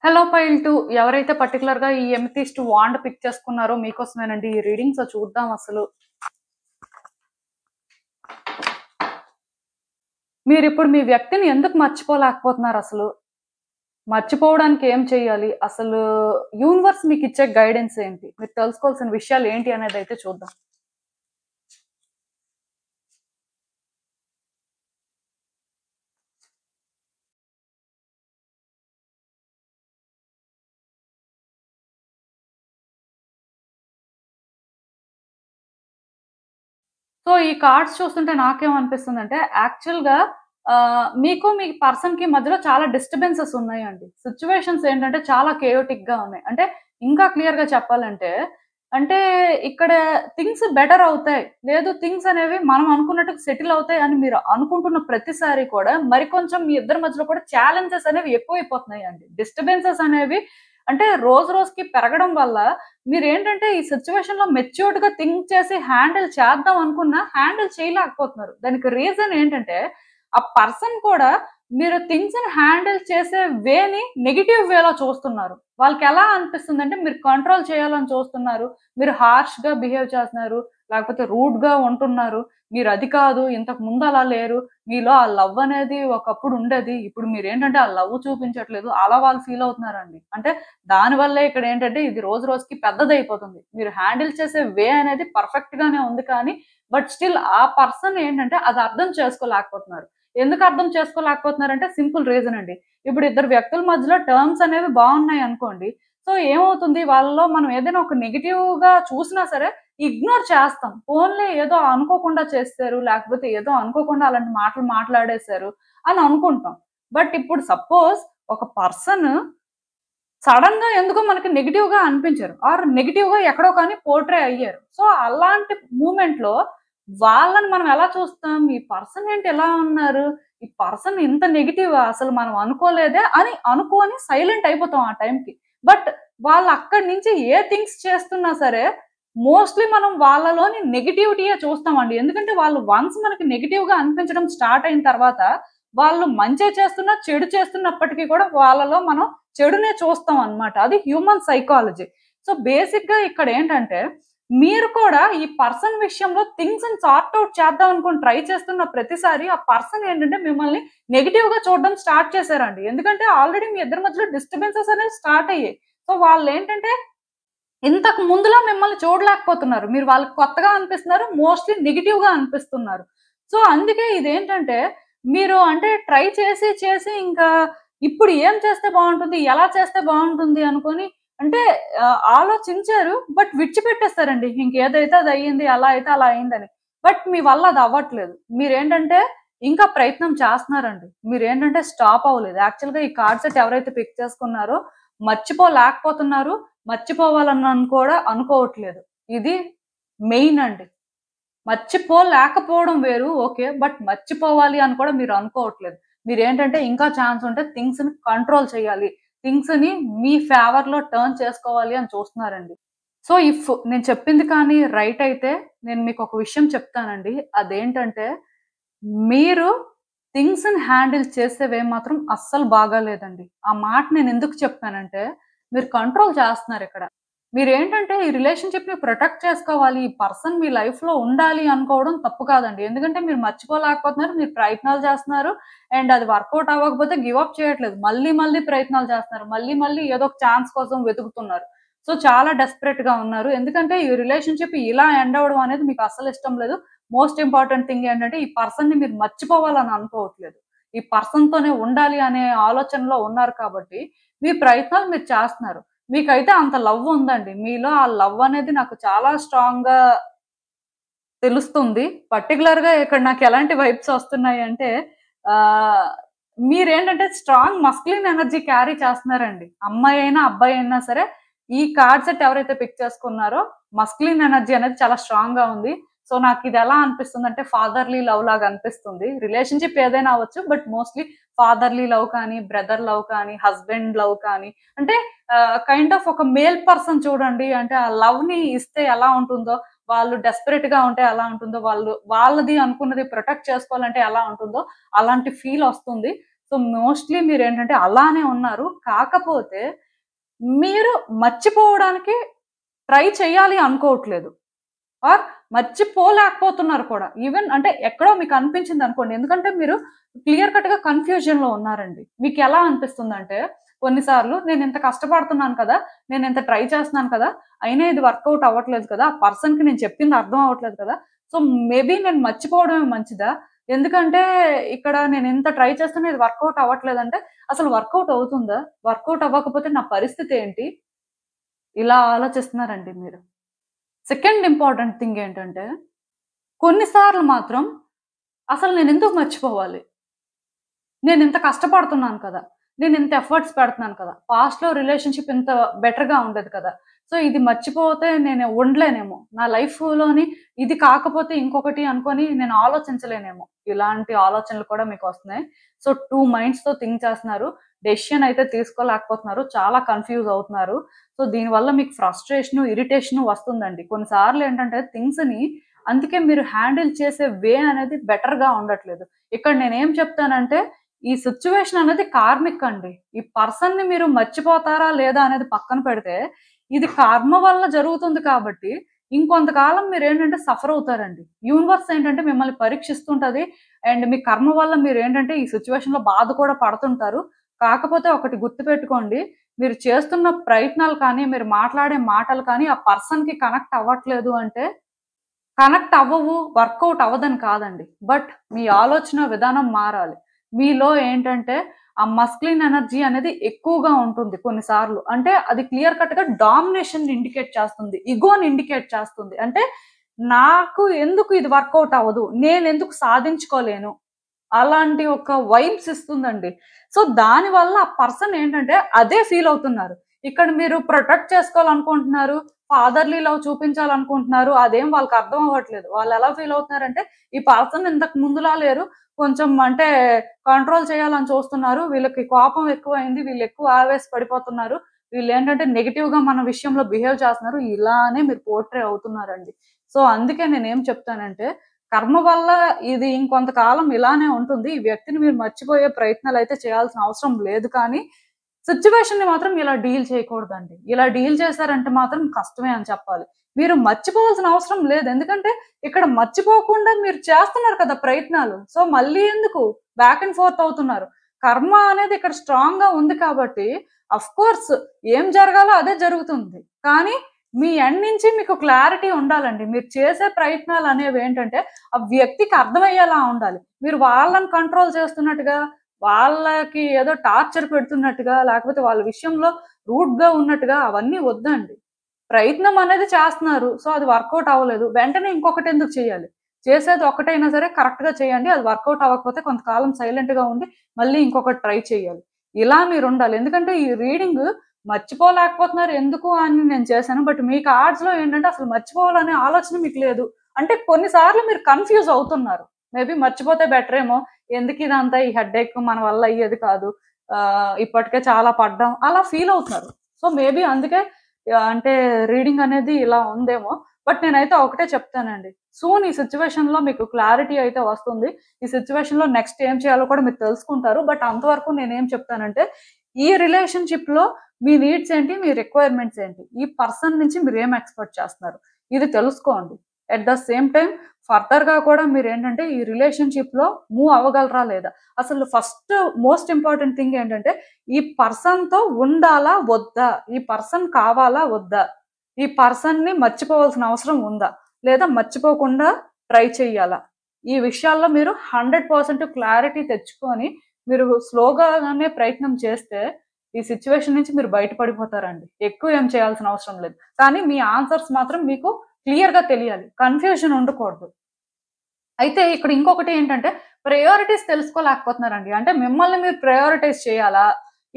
హలో పైల్ 2 ఎవరైతే పర్టిక్యులర్‌గా ఈ ఎమెథిస్ట్ వాండ్ పిక్ చేసుకున్నారో మీకోసమేనండి ఈ రీడింగ్. సో, చూద్దాం అసలు. మీరిప్పుడు మీ వ్యక్తిని ఎందుకు మర్చిపోలేకపోతున్నారసలు? మర్చిపోవడానికి ఏం చేయాలి? అసలు యూనివర్స్ మీకిచ్చే గైడెన్స్ ఏంటి? మీరు తెలుసుకోవాల్సిన విషయాలు ఏంటి అనేదైతే చూద్దాం. సో, ఈ కార్డ్స్ చూస్తుంటే నాకేమనిపిస్తుందంటే యాక్చువల్‌గా మీకు మీ పర్సన్‌కి మధ్యలో చాలా డిస్టర్బెన్సెస్ ఉన్నాయండి. సిట్యుయేషన్స్ ఏంటంటే చాలా కేయోటిక్‌గా ఉన్నాయి. అంటే ఇంకా క్లియర్‌గా చెప్పాలంటే, అంటే ఇక్కడ థింగ్స్ బెటర్ అవుతాయి. లేదు థింగ్స్ అనేవి మనం అనుకున్నట్టుగా సెటిల్ అవుతాయి అని మీరు అనుకుంటున్న ప్రతిసారి కూడా మరికొంచెం మీ ఇద్దరి మధ్యలో కూడా ఛాలెంజెస్ అనేవి ఎక్కువైపోతున్నాయండి. డిస్టర్బెన్సెస్ అనేవి అంటే రోజు రోజుకి పెరగడం వల్ల మీరేంటంటే ఈ సిట్యుయేషన్‌లో మెచ్యూర్డ్‌గా థింక్ చేసి హ్యాండిల్ చేద్దాం అనుకున్నా హ్యాండిల్ చేయలేకపోతున్నారు. దానికి రీజన్ ఏంటంటే ఆ పర్సన్ కూడా మీరు థింగ్స్‌ని హ్యాండిల్ చేసే వేని నెగెటివ్ వేలో చూస్తున్నారు. వాళ్ళకెలా అనిపిస్తుందంటే మీరు కంట్రోల్ చేయాలని చూస్తున్నారు. మీరు హార్ష్‌గా బిహేవ్ చేస్తున్నారు. లేకపోతే రూడ్‌గా ఉంటున్నారు. మీరది కాదు, ఇంతకు ముందు అలా లేరు. మీలో ఆ లవ్ అనేది ఒకప్పుడు ఉండేది. ఇప్పుడు మీరేంటంటే ఆ లవ్ చూపించట్లేదు. అలా వాళ్ళు ఫీల్ అవుతున్నారండి. అంటే దానివల్లే ఇక్కడేంటంటే ఇది రోజు రోజుకి పెద్దదయిపోతుంది. మీరు హ్యాండిల్ చేసే వే అనేది పర్ఫెక్ట్ గానే ఉంది కానీ, బట్ స్టిల్ ఆ పర్సన్ ఏంటంటే అది అర్థం చేసుకోలేకపోతున్నారు. ఎందుకు అర్థం చేసుకోలేకపోతున్నారంటే సింపుల్ రీజన్ అండి. ఇప్పుడు ఇద్దరు వ్యక్తుల మధ్యలో టర్మ్స్ అనేవి బాగున్నాయనుకోండి. సో, ఏమవుతుంది వాళ్ళలో మనం ఏదైనా ఒక నెగెటివ్‌గా చూసినా సరే ఇగ్నోర్ చేస్తాం. పోన్లే ఏదో అనుకోకుండా చేసేసారు, లేకపోతే ఏదో అనుకోకుండా అలాంటి మాటలు మాట్లాడేశారు అని అనుకుంటాం. బట్ ఇప్పుడు సపోజ్ ఒక పర్సన్ సడెన్‌గా ఎందుకో మనకి నెగెటివ్‌గా అనిపించారు. ఆర్ నెగెటివ్‌గా ఎక్కడో కానీ పోర్ట్రే అయ్యారు. సో, అలాంటి మూమెంట్‌లో వాళ్ళని మనం ఎలా చూస్తాం? ఈ పర్సన్ ఏంటి ఇలా ఉన్నారు? ఈ పర్సన్ ఇంత నెగెటివా? అసలు మనం అనుకోలేదే అని అనుకోని సైలెంట్ అయిపోతాం ఆ టైంకి. బట్ వాళ్ళు అక్కడి నుంచి ఏ థింగ్స్ చేస్తున్నా సరే మోస్ట్‌లీ మనం వాళ్ళలోని నెగటివిటీయే చూస్తామండి. ఎందుకంటే వాళ్ళు వన్స్ మనకి నెగెటివ్‌గా అనిపించడం స్టార్ట్ అయిన తర్వాత వాళ్ళు మంచే చేస్తున్నా, చెడు చేస్తున్నప్పటికీ కూడా వాళ్ళలో మనం చెడునే చూస్తాం అన్నమాట. అది హ్యూమన్ సైకాలజీ. సో, బేసిక్‌గా ఇక్కడేంటంటే, మీరు కూడా ఈ పర్సన్ విషయంలో థింగ్స్‌ని సార్ట్ ఔట్ చేద్దాం అనుకోని ట్రై చేస్తున్న ప్రతిసారి ఆ పర్సన్ ఏంటంటే మిమ్మల్ని నెగెటివ్‌గా చూడడం స్టార్ట్ చేశారండి. ఎందుకంటే ఆల్రెడీ మీ ఇద్దరి మధ్యలో డిస్టర్బెన్సెస్ అనేవి స్టార్ట్ అయ్యాయి. సో, వాళ్ళేంటంటే ఇంతకు ముందులా మిమ్మల్ని చూడలేకపోతున్నారు. మీరు వాళ్ళకి కొత్తగా అనిపిస్తున్నారు. మోస్ట్‌లీ నెగెటివ్‌గా అనిపిస్తున్నారు. సో, అందుకే ఇదేంటంటే మీరు అంటే ట్రై చేసి, చేసి ఇంకా ఇప్పుడు ఏం చేస్తే బావుంటుంది? ఎలా చేస్తే బావుంటుంది? అనుకోని అంటే ఆలోచించారు. బట్ విడిచిపెట్టేస్తారండి. ఇంకేదైతే అదయ్యింది. అలా అయితే అలా అయిందని. బట్ మీ వల్ల అది అవ్వట్లేదు. మీరేంటంటే ఇంకా ప్రయత్నం చేస్తున్నారండి. మీరేంటంటే స్టాప్ అవ్వలేదు. యాక్చువల్‌గా ఈ కార్డ్ సెట్ ఎవరైతే పిక్ చేసుకున్నారో మర్చిపోలేకపోతున్నారు. మర్చిపోవాలని కూడా అనుకోవట్లేదు. ఇది మెయిన్ అండి. మర్చిపోలేకపోవడం వేరు ఓకే. బట్ మర్చిపోవాలి అని కూడా మీరు అనుకోవట్లేదు. మీరేంటంటే ఇంకా ఛాన్స్ ఉంటే థింగ్స్‌ని కంట్రోల్ చేయాలి. థింగ్స్‌ని మీ ఫేవర్‌లో టర్న్ చేసుకోవాలి అని చూస్తున్నారండి. సో, ఇఫ్ నేను చెప్పింది కానీ రైట్ అయితే నేను మీకొక విషయం చెప్తానండి. అదేంటంటే మీరు థింగ్స్‌ని హ్యాండిల్ చేసే వే మాత్రం అస్సలు బాగాలేదండి. ఆ మాట నేనెందుకు చెప్పానంటే మీరు కంట్రోల్ చేస్తున్నారిక్కడ. మీరేంటంటే ఈ రిలేషన్‌షిప్‌ని ప్రొటెక్ట్ చేసుకోవాలి. ఈ పర్సన్ మీ లైఫ్‌లో ఉండాలి అనుకోవడం తప్పు కాదండి. ఎందుకంటే మీరు మర్చిపోలేకపోతున్నారు. మీరు ప్రయత్నాలు చేస్తున్నారు. అండ్ అది వర్కౌట్ అవ్వకపోతే గివ్ అప్ చేయట్లేదు. మళ్ళీ మళ్ళీ ప్రయత్నాలు చేస్తున్నారు. మళ్ళీ మళ్ళీ ఏదో ఒక ఛాన్స్ కోసం వెతుకుతున్నారు. సో, చాలా డెస్పరేట్‌గా ఉన్నారు. ఎందుకంటే ఈ రిలేషన్‌షిప్ ఇలా ఎండ్ అవ్వడం అనేది మీకు అస్సలు ఇష్టం లేదు. మోస్ట్ ఇంపార్టెంట్ థింగ్ ఏంటంటే ఈ పర్సన్‌ని మీరు మర్చిపోవాలని అనుకోవట్లేదు. ఈ పర్సన్‌తోనే ఉండాలి అనే ఆలోచనలో ఉన్నారు కాబట్టి మీ ప్రయత్నాలు మీరు చేస్తున్నారు. మీకైతే అంత లవ్ ఉందండి. మీలో ఆ లవ్ అనేది నాకు చాలా స్ట్రాంగ్‌గా తెలుస్తుంది. పర్టిక్యులర్‌గా ఇక్కడ నాకెలాంటి వైబ్స్ వస్తున్నాయంటే ఆహ్, మీరేంటంటే స్ట్రాంగ్ మస్కులిన్ ఎనర్జీ క్యారీ చేస్తున్నారండి. అమ్మాయి అయినా, అబ్బాయి అయినా సరే ఈ కార్డ్ సెట్ ఎవరైతే పిక్ చేసుకున్నారో మస్కులిన్ ఎనర్జీ అనేది చాలా స్ట్రాంగ్‌గా ఉంది. సో, నాకిది ఎలా అనిపిస్తుందంటే ఫాదర్‌లీ లవ్ లాగా అనిపిస్తుంది. రిలేషన్‌షిప్ ఏదైనా అవ్వచ్చు. బట్ మోస్ట్‌లీ ఫాదర్‌లీ లవ్ కానీ, బ్రదర్ లవ్ కానీ, హస్బెండ్ లవ్ కానీ అంటే కైండ్ ఆఫ్ ఒక మేల్ పర్సన్ చూడండి. అంటే ఆ లవ్‌ని ఇస్తే ఎలా ఉంటుందో, వాళ్ళు డెస్పరేట్‌గా ఉంటే ఎలా ఉంటుందో, వాళ్ళది అనుకున్నది ప్రొటెక్ట్ చేసుకోవాలంటే ఎలా ఉంటుందో, అలాంటి ఫీల్ ఒస్తుంది. సో, మోస్ట్‌లీ మీరేంటంటే అలానే ఉన్నారు. కాకపోతే మీరు మర్చిపోవడానికి ట్రై చేయాలి అనుకోవట్లేదు. ఆర్ మర్చిపోలేకపోతున్నారు కూడా. ఈవెన్ అంటే ఎక్కడో మీకు అనిపించిందనుకోండి. ఎందుకంటే మీరు క్లియర్ కట్‌గా కన్‌ఫ్యూజన్‌లో ఉన్నారండి. మీకెలా అనిపిస్తుందంటే కొన్ని సార్లు నేనింత కష్టపడుతున్నాను కదా! నేనింత ట్రై చేస్తున్నాను కదా! అయినా ఇది వర్కౌట్ అవ్వట్లేదు కదా! ఆ పర్సన్‌కి నేను చెప్పింది అర్థం అవ్వట్లేదు కదా! సో, మేబీ నేను మర్చిపోవడమే మంచిదా? ఎందుకంటే ఇక్కడ నేనింత ట్రై చేస్తున్నా ఇది వర్కౌట్ అవ్వట్లేదంటే అసలు వర్కౌట్ అవుతుందా? వర్కౌట్ అవ్వకపోతే నా పరిస్థితి ఏంటి? ఇలా ఆలోచిస్తున్నారండి మీరు. సెకండ్ ఇంపార్టెంట్ థింగ్ ఏంటంటే కొన్ని సార్లు మాత్రం అసలు నేనెందుకు మర్చిపోవాలి? నేనింత కష్టపడుతున్నాను కదా! నేనింత ఎఫర్ట్స్ పెడుతున్నాను కదా! పాస్ట్‌లో రిలేషన్‌షిప్ ఇంత బెటర్‌గా ఉండేది కదా! సో, ఇది మర్చిపోతే నేను ఉండలేనేమో. నా లైఫ్‌లోని ఇది కాకపోతే ఇంకొకటి అనుకోని నేను ఆలోచించలేనేమో. ఇలాంటి ఆలోచనలు కూడా మీకొస్తున్నాయి. సో, 2 మైండ్స్‌తో థింక్ చేస్తున్నారు. డెసిషన్ అయితే తీసుకోలేకపోతున్నారు. చాలా కన్‌ఫ్యూజ్ అవుతున్నారు. సో, దీనివల్ల మీకు ఫ్రస్ట్రేషను, ఇరిటేషను వస్తుందండి. కొన్ని సార్లు ఏంటంటే థింగ్స్‌ని అందుకే మీరు హ్యాండిల్ చేసే వే అనేది బెటర్‌గా ఉండట్లేదు. ఇక్కడ నేనేం చెప్తానంటే ఈ సిట్యుయేషన్ అనేది కార్మిక్ అండి. ఈ పర్సన్‌ని మీరు మర్చిపోతారా లేదా అనేది పక్కన పెడితే, ఇది కర్మ వల్ల జరుగుతుంది కాబట్టి, ఇంకొంతకాలం మీరేంటంటే సఫర్ అవుతారండి. యూనివర్స్ ఏంటంటే మిమ్మల్ని పరీక్షిస్తుంటది. అండ్ మీ కర్మ వల్ల మీరేంటంటే ఈ సిట్యుయేషన్‌లో బాధ కూడా పడుతుంటారు. కాకపోతే ఒకటి గుర్తుపెట్టుకోండి. మీరు చేస్తున్న ప్రయత్నాలు కానీ, మీరు మాట్లాడే మాటలు కానీ, ఆ పర్సన్‌కి కనెక్ట్ అవ్వట్లేదు అంటే కనెక్ట్ అవ్వవు, వర్కౌట్ అవ్వదని కాదండి. బట్ మీ ఆలోచన విధానం మారాలి. మీలో ఏంటంటే, ఆ మస్కులిన్ ఎనర్జీ అనేది ఎక్కువగా ఉంటుంది కొన్ని సార్లు. అంటే అది క్లియర్ కట్‌గా డామినేషన్‌ని ఇండికేట్ చేస్తుంది. ఇగోని ఇండికేట్ చేస్తుంది. అంటే నాకు ఎందుకు ఇది వర్కౌట్ అవ్వదు? నేనెందుకు సాధించుకోలేను? అలాంటి ఒక వైబ్స్ ఇస్తుందండి. సో, దానివల్ల ఆ పర్సన్ ఏంటంటే అదే ఫీల్ అవుతున్నారు. ఇక్కడ మీరు ప్రొటెక్ట్ చేసుకోవాలనుకుంటున్నారు. ఫాదర్‌లీ లవ్ చూపించాలనుకుంటున్నారు. అదేం వాళ్ళకి అర్థం అవ్వట్లేదు. వాళ్ళెలా ఫీల్ అవుతున్నారంటే, ఈ పర్సన్ ఇంతకు ముందులా లేరు. కొంచెం అంటే కంట్రోల్ చేయాలని చూస్తున్నారు. వీళ్ళకి కోపం ఎక్కువైంది. వీళ్ళు ఎక్కువ ఆవేశపడిపోతున్నారు. వీళ్ళేంటంటే నెగెటివ్‌గా మన విషయంలో బిహేవ్ చేస్తున్నారు. ఇలానే మీరు పోర్ట్రే అవుతున్నారండి. సో, అందుకే నేనేం చెప్తానంటే కర్మ వల్ల ఇది ఇంకొంతకాలం ఇలానే ఉంటుంది. ఈ వ్యక్తిని మీరు మర్చిపోయే ప్రయత్నాలయితే చేయాల్సిన అవసరం లేదు కానీ, సిట్యుయేషన్‌ని మాత్రం ఇలా డీల్ చేయకూడదండి. ఇలా డీల్ చేశారంటే మాత్రం కష్టమే అని చెప్పాలి. మీరు మర్చిపోవాల్సిన అవసరం లేదు. ఎందుకంటే ఇక్కడ మర్చిపోకుండా మీరు చేస్తున్నారు కదా ప్రయత్నాలు. సో, మళ్ళీ ఎందుకు బ్యాక్ అండ్ ఫోర్త్ అవుతున్నారు. కర్మ అనేది ఇక్కడ స్ట్రాంగ్‌గా ఉంది కాబట్టి ఆఫ్‌కోర్స్ ఏం జరగాలో అదే జరుగుతుంది. కానీ మీ ఎండ్ నుంచి మీకు క్లారిటీ ఉండాలండి. మీరు చేసే ప్రయత్నాలనేవేంటంటే, ఆ వ్యక్తికి అర్థమయ్యేలా ఉండాలి. మీరు వాళ్ళని కంట్రోల్ చేస్తున్నట్టుగా, వాళ్ళకి ఏదో టార్చర్ పెడుతున్నట్టుగా, లేకపోతే వాళ్ళ విషయంలో రూడ్‌గా ఉన్నట్టుగా అవన్నీ వద్దండి. ప్రయత్నం అనేది చేస్తున్నారు. సో, అది వర్కౌట్ అవ్వలేదు. వెంటనే ఇంకొకటెందుకు చేయాలి? చేసేది ఒక్కటైనా సరే కరెక్ట్‌గా చేయండి. అది వర్కౌట్ అవ్వకపోతే కొంతకాలం సైలెంట్‌గా ఉండి, మళ్ళీ ఇంకొకటి ట్రై చేయాలి. ఇలా మీరుండాలి. ఎందుకంటే ఈ రీడింగ్ మర్చిపోలేకపోతున్నారు ఎందుకు అని నేను చేశాను. బట్ మీ కార్డ్స్‌లో ఏంటంటే అసలు మర్చిపోవాలనే ఆలోచన మీకు లేదు. అంటే కొన్ని సార్లు మీరు కన్‌ఫ్యూజ్ అవుతున్నారు. మేబీ మర్చిపోతే బెటరేమో. ఎందుకిదంతా ఈ హెడ్‌ఏక్ మన వల్ల అయ్యేది కాదు. ఇప్పటికే చాలా పడ్డాం. అలా ఫీల్ అవుతున్నారు. సో, మేబీ అందుకే అంటే రీడింగ్ అనేది ఇలా ఉందేమో. బట్ నేనైతే ఒకటే చెప్తానండి. సూన్ ఈ సిట్యుయేషన్‌లో మీకు క్లారిటీ అయితే వస్తుంది. ఈ సిట్యుయేషన్‌లో నెక్స్ట్ ఏం చేయాలో కూడా మీరు తెలుసుకుంటారు. బట్ అంతవరకు నేనేం చెప్తానంటే, ఈ రిలేషన్‌షిప్‌లో మీ నీడ్స్ ఏంటి, మీ రిక్వైర్మెంట్స్ ఏంటి, ఈ పర్సన్ నుంచి మీరు ఏం ఎక్స్పెక్ట్ చేస్తున్నారు, ఇది తెలుసుకోండి. అట్ ద సేమ్ టైం ఫర్దర్గా కూడా మీరు ఏంటంటే ఈ రిలేషన్షిప్లో మూవ్ అవ్వగలరా లేదా. అసలు ఫస్ట్ మోస్ట్ ఇంపార్టెంట్ థింగ్ ఏంటంటే ఈ పర్సన్తో ఉండాలా వద్దా, ఈ పర్సన్ కావాలా వద్దా, ఈ పర్సన్ని మర్చిపోవాల్సిన అవసరం ఉందా, లేదా మర్చిపోకుండా ట్రై చేయాలా. ఈ విషయాల్లో మీరు 100% క్లారిటీ తెచ్చుకొని మీరు స్లోగానే ప్రయత్నం చేస్తే ఈ సిచ్యువేషన్ నుంచి మీరు బయటపడిపోతారండి. ఎక్కువ ఏం చేయాల్సిన అవసరం లేదు. కానీ మీ ఆన్సర్స్ మాత్రం మీకు క్లియర్గా తెలియాలి, కన్ఫ్యూజన్ ఉండకూడదు. అయితే ఇక్కడ ఇంకొకటి ఏంటంటే ప్రయారిటీస్ తెలుసుకోలేకపోతున్నారండి. అంటే మిమ్మల్ని మీరు ప్రయారిటైజ్ చేయాలా,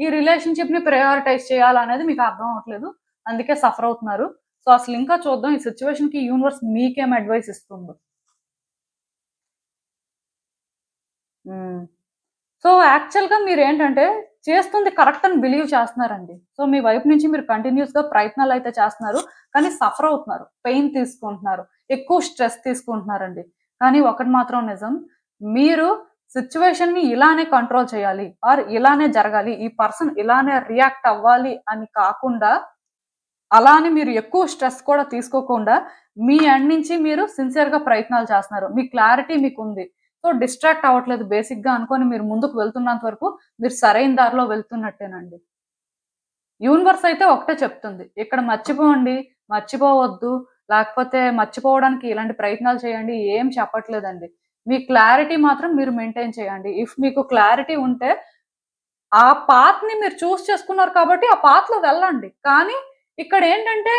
ఈ రిలేషన్షిప్ని ప్రయారిటైజ్ చేయాలా అనేది మీకు అర్థం అవ్వట్లేదు, అందుకే సఫర్ అవుతున్నారు. సో అసలు ఇంకా చూద్దాం ఈ సిచ్యువేషన్కి యూనివర్స్ మీకేం అడ్వైస్ ఇస్తుందో. సో యాక్చువల్గా మీరు ఏంటంటే చేస్తుంది కరెక్ట్ అని బిలీవ్ చేస్తున్నారండి. సో మీ వైపు నుంచి మీరు కంటిన్యూస్గా ప్రయత్నాలు అయితే చేస్తున్నారు, కానీ సఫర్ అవుతున్నారు, పెయిన్ తీసుకుంటున్నారు, ఎక్కువ స్ట్రెస్ తీసుకుంటున్నారండి. కానీ ఒకటి మాత్రం నిజం, మీరు సిచ్యువేషన్ని ఇలానే కంట్రోల్ చేయాలి ఆర్ ఇలానే జరగాలి, ఈ పర్సన్ ఇలానే రియాక్ట్ అవ్వాలి అని కాకుండా, అలానే మీరు ఎక్కువ స్ట్రెస్ కూడా తీసుకోకుండా మీ ఎండ్ నుంచి మీరు సిన్సియర్గా ప్రయత్నాలు చేస్తున్నారు, మీ క్లారిటీ మీకు ఉంది. సో డిస్ట్రాక్ట్ అవ్వట్లేదు బేసిక్గా అనుకొని మీరు ముందుకు వెళ్తున్నంత వరకు మీరు సరైన దారిలో వెళ్తున్నట్టేనండి. యూనివర్స్ అయితే ఒకటే చెప్తుంది, ఇక్కడ మర్చిపోండి, మర్చిపోవద్దు, లేకపోతే మర్చిపోవడానికి ఇలాంటి ప్రయత్నాలు చేయండి, ఏం చెప్పట్లేదండి. మీ క్లారిటీ మాత్రం మీరు మెయింటైన్ చేయండి. ఇఫ్ మీకు క్లారిటీ ఉంటే ఆ పాత్ని మీరు చూస్ చేసుకున్నారు కాబట్టి ఆ పాత్లో వెళ్ళండి. కానీ ఇక్కడ ఏంటంటే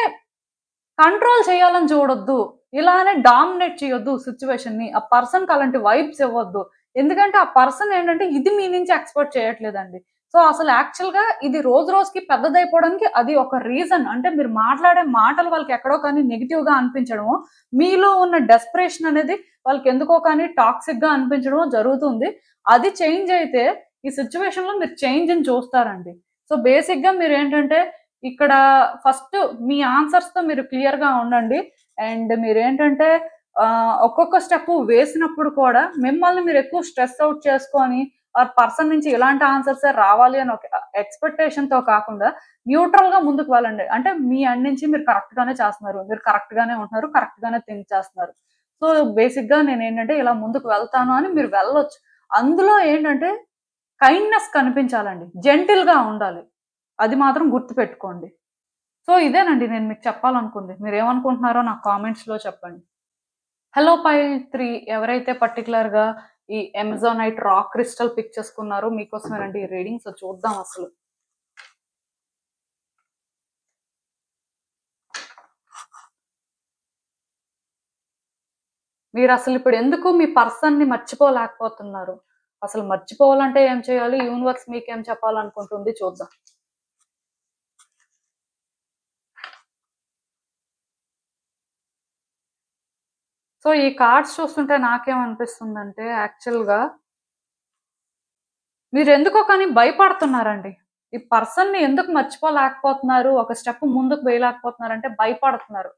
కంట్రోల్ చేయాలని చూడొద్దు, ఇలానే డామినేట్ చేయొద్దు సిచ్యువేషన్ని, ఆ పర్సన్కి అలాంటి వైబ్స్ ఇవ్వద్దు. ఎందుకంటే ఆ పర్సన్ ఏంటంటే ఇది మీ నుంచి ఎక్స్పెక్ట్ చేయట్లేదండి. సో అసలు యాక్చువల్గా ఇది రోజు రోజుకి పెద్దదైపోవడానికి అది ఒక రీజన్. అంటే మీరు మాట్లాడే మాటలు వాళ్ళకి ఎక్కడో కానీ నెగిటివ్గా అనిపించడము, మీలో ఉన్న డెస్పరేషన్ అనేది వాళ్ళకి ఎందుకో కానీ టాక్సిక్గా అనిపించడము జరుగుతుంది. అది చేంజ్ అయితే ఈ సిచ్యువేషన్లో మీరు చేంజ్ని చూస్తారండి. సో బేసిక్గా మీరు ఏంటంటే ఇక్కడ ఫస్ట్ మీ ఆన్సర్స్తో మీరు క్లియర్గా ఉండండి. అండ్ మీరు ఏంటంటే ఒక్కొక్క స్టెప్ వేసినప్పుడు కూడా మిమ్మల్ని మీరు ఎక్కువ స్ట్రెస్ అవుట్ చేసుకొని ఆ పర్సన్ నుంచి ఇలాంటి ఆన్సర్సే రావాలి అని ఒక ఎక్స్పెక్టేషన్తో కాకుండా న్యూట్రల్గా ముందుకు వెళ్ళండి. అంటే మీ ఎండ్ నుంచి మీరు కరెక్ట్గానే చేస్తున్నారు, మీరు కరెక్ట్గానే ఉంటున్నారు, కరెక్ట్గానే థింక్ చేస్తున్నారు. సో బేసిక్గా నేను ఏంటంటే ఇలా ముందుకు వెళ్తాను అని మీరు వెళ్ళొచ్చు. అందులో ఏంటంటే కైండ్నెస్ కనిపించాలండి, జెంటిల్గా ఉండాలి, అది మాత్రం గుర్తుపెట్టుకోండి. సో ఇదేనండి నేను మీకు చెప్పాలనుకుంది. మీరు ఏమనుకుంటున్నారో నాకు కామెంట్స్లో చెప్పండి. హలో పైల్ 3 ఎవరైతే పర్టికులర్గా ఈ అమెజానైట్ రాక్ క్రిస్టల్ పిక్ చేసుకున్నారో మీకోసమేనండి ఈ రీడింగ్. సో చూద్దాం అసలు. మీరు అసలు ఇప్పుడు ఎందుకు మీ పర్సన్ని మర్చిపోలేకపోతున్నారు, అసలు మర్చిపోవాలంటే ఏం చేయాలి, యూనివర్స్ మీకేం చెప్పాలనుకుంటుంది చూద్దాం. సో ఈ కార్డ్స్ చూస్తుంటే నాకేమనిపిస్తుందంటే యాక్చువల్గా మీరు ఎందుకో కానీ భయపడుతున్నారండి. ఈ పర్సన్ని ఎందుకు మర్చిపోలేకపోతున్నారు, ఒక స్టెప్ ముందుకు వేయలేకపోతున్నారంటే భయపడుతున్నారు.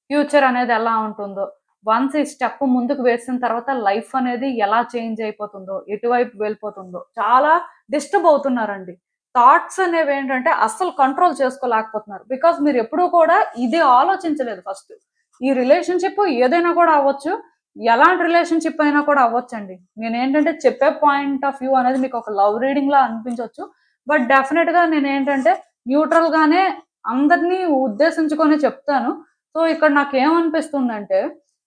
ఫ్యూచర్ అనేది ఎలా ఉంటుందో, వన్స్ ఈ స్టెప్ ముందుకు వేసిన తర్వాత లైఫ్ అనేది ఎలా చేంజ్ అయిపోతుందో, ఎటువైపు వెళ్ళిపోతుందో చాలా డిస్టర్బ్ అవుతున్నారండి. థాట్స్ అనేవి ఏంటంటే అస్సలు కంట్రోల్ చేసుకోలేకపోతున్నారు. బికాస్ మీరు ఎప్పుడూ కూడా ఇది ఆలోచించలేదు. ఫస్ట్ ఈ రిలేషన్షిప్ ఏదైనా కూడా అవ్వచ్చు, ఎలాంటి రిలేషన్షిప్ అయినా కూడా అవ్వచ్చండి. నేను ఏంటంటే చెప్పే పాయింట్ ఆఫ్ వ్యూ అనేది మీకు ఒక లవ్ రీడింగ్ లా అనిపించవచ్చు, బట్ డెఫినెట్గా నేను ఏంటంటే న్యూట్రల్గానే అందరినీ ఉద్దేశించుకొని చెప్తాను. సో ఇక్కడ నాకు ఏమనిపిస్తుందంటే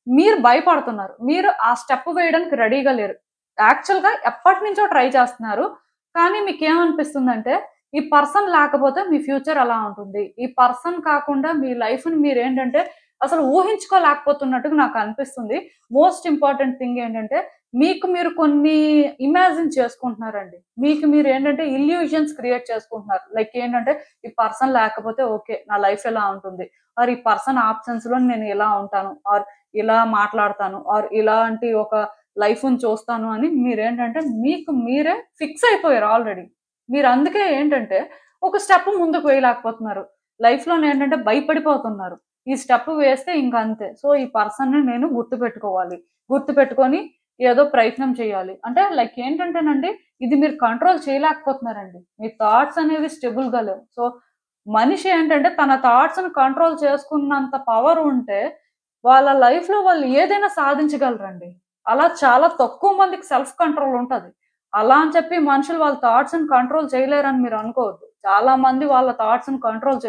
మీరు భయపడుతున్నారు, మీరు ఆ స్టెప్ వేయడానికి రెడీగా లేరు. యాక్చువల్గా ఎప్పటి నుంచో ట్రై చేస్తున్నారు, కానీ మీకు ఏమనిపిస్తుందంటే ఈ పర్సన్ లేకపోతే మీ ఫ్యూచర్ ఎలా ఉంటుంది, ఈ పర్సన్ కాకుండా మీ లైఫ్ని మీరు ఏంటంటే అసలు ఊహించుకోలేకపోతున్నట్టుగా నాకు అనిపిస్తుంది. మోస్ట్ ఇంపార్టెంట్ థింగ్ ఏంటంటే మీకు మీరు కొన్ని ఇమాజిన్ చేసుకుంటున్నారండి. మీకు మీరు ఏంటంటే ఇల్యూజన్స్ క్రియేట్ చేసుకుంటున్నారు. లైక్ ఏంటంటే ఈ పర్సన్ లేకపోతే ఓకే నా లైఫ్ ఎలా ఉంటుంది, ఆర్ ఈ పర్సన్ ఆబ్సెన్స్లో నేను ఎలా ఉంటాను, ఆర్ ఇలా మాట్లాడతాను, ఆర్ ఇలాంటి ఒక లైఫ్ని చూస్తాను అని మీరేంటంటే మీకు మీరే ఫిక్స్ అయిపోయారు ఆల్రెడీ. మీరు అందుకే ఏంటంటే ఒక స్టెప్ ముందుకు వేయలేకపోతున్నారు. లైఫ్లో ఏంటంటే భయపడిపోతున్నారు. ఈ స్టెప్ వేస్తే ఇంకా అంతే. సో ఈ పర్సన్ని నేను గుర్తుపెట్టుకోవాలి, గుర్తుపెట్టుకొని ఏదో ప్రయత్నం చేయాలి. అంటే లైక్ ఏంటంటేనండి ఇది మీరు కంట్రోల్ చేయలేకపోతున్నారండి. మీ థాట్స్ అనేవి స్టెబుల్గా లేవు. సో మనిషి ఏంటంటే తన థాట్స్ ని కంట్రోల్ చేసుకున్నంత పవర్ ఉంటే వాళ్ళ లైఫ్ లో వాళ్ళు ఏదైనా సాధించగలరండి. అలా చాలా తక్కువ మందికి సెల్ఫ్ కంట్రోల్ ఉంటది. అలా అని చెప్పి మనుషులు వాళ్ళ థాట్స్ ని కంట్రోల్ చేయలేరని మీరు అనుకోవద్దు. చాలా మంది వాళ్ళ థాట్స్ ని కంట్రోల్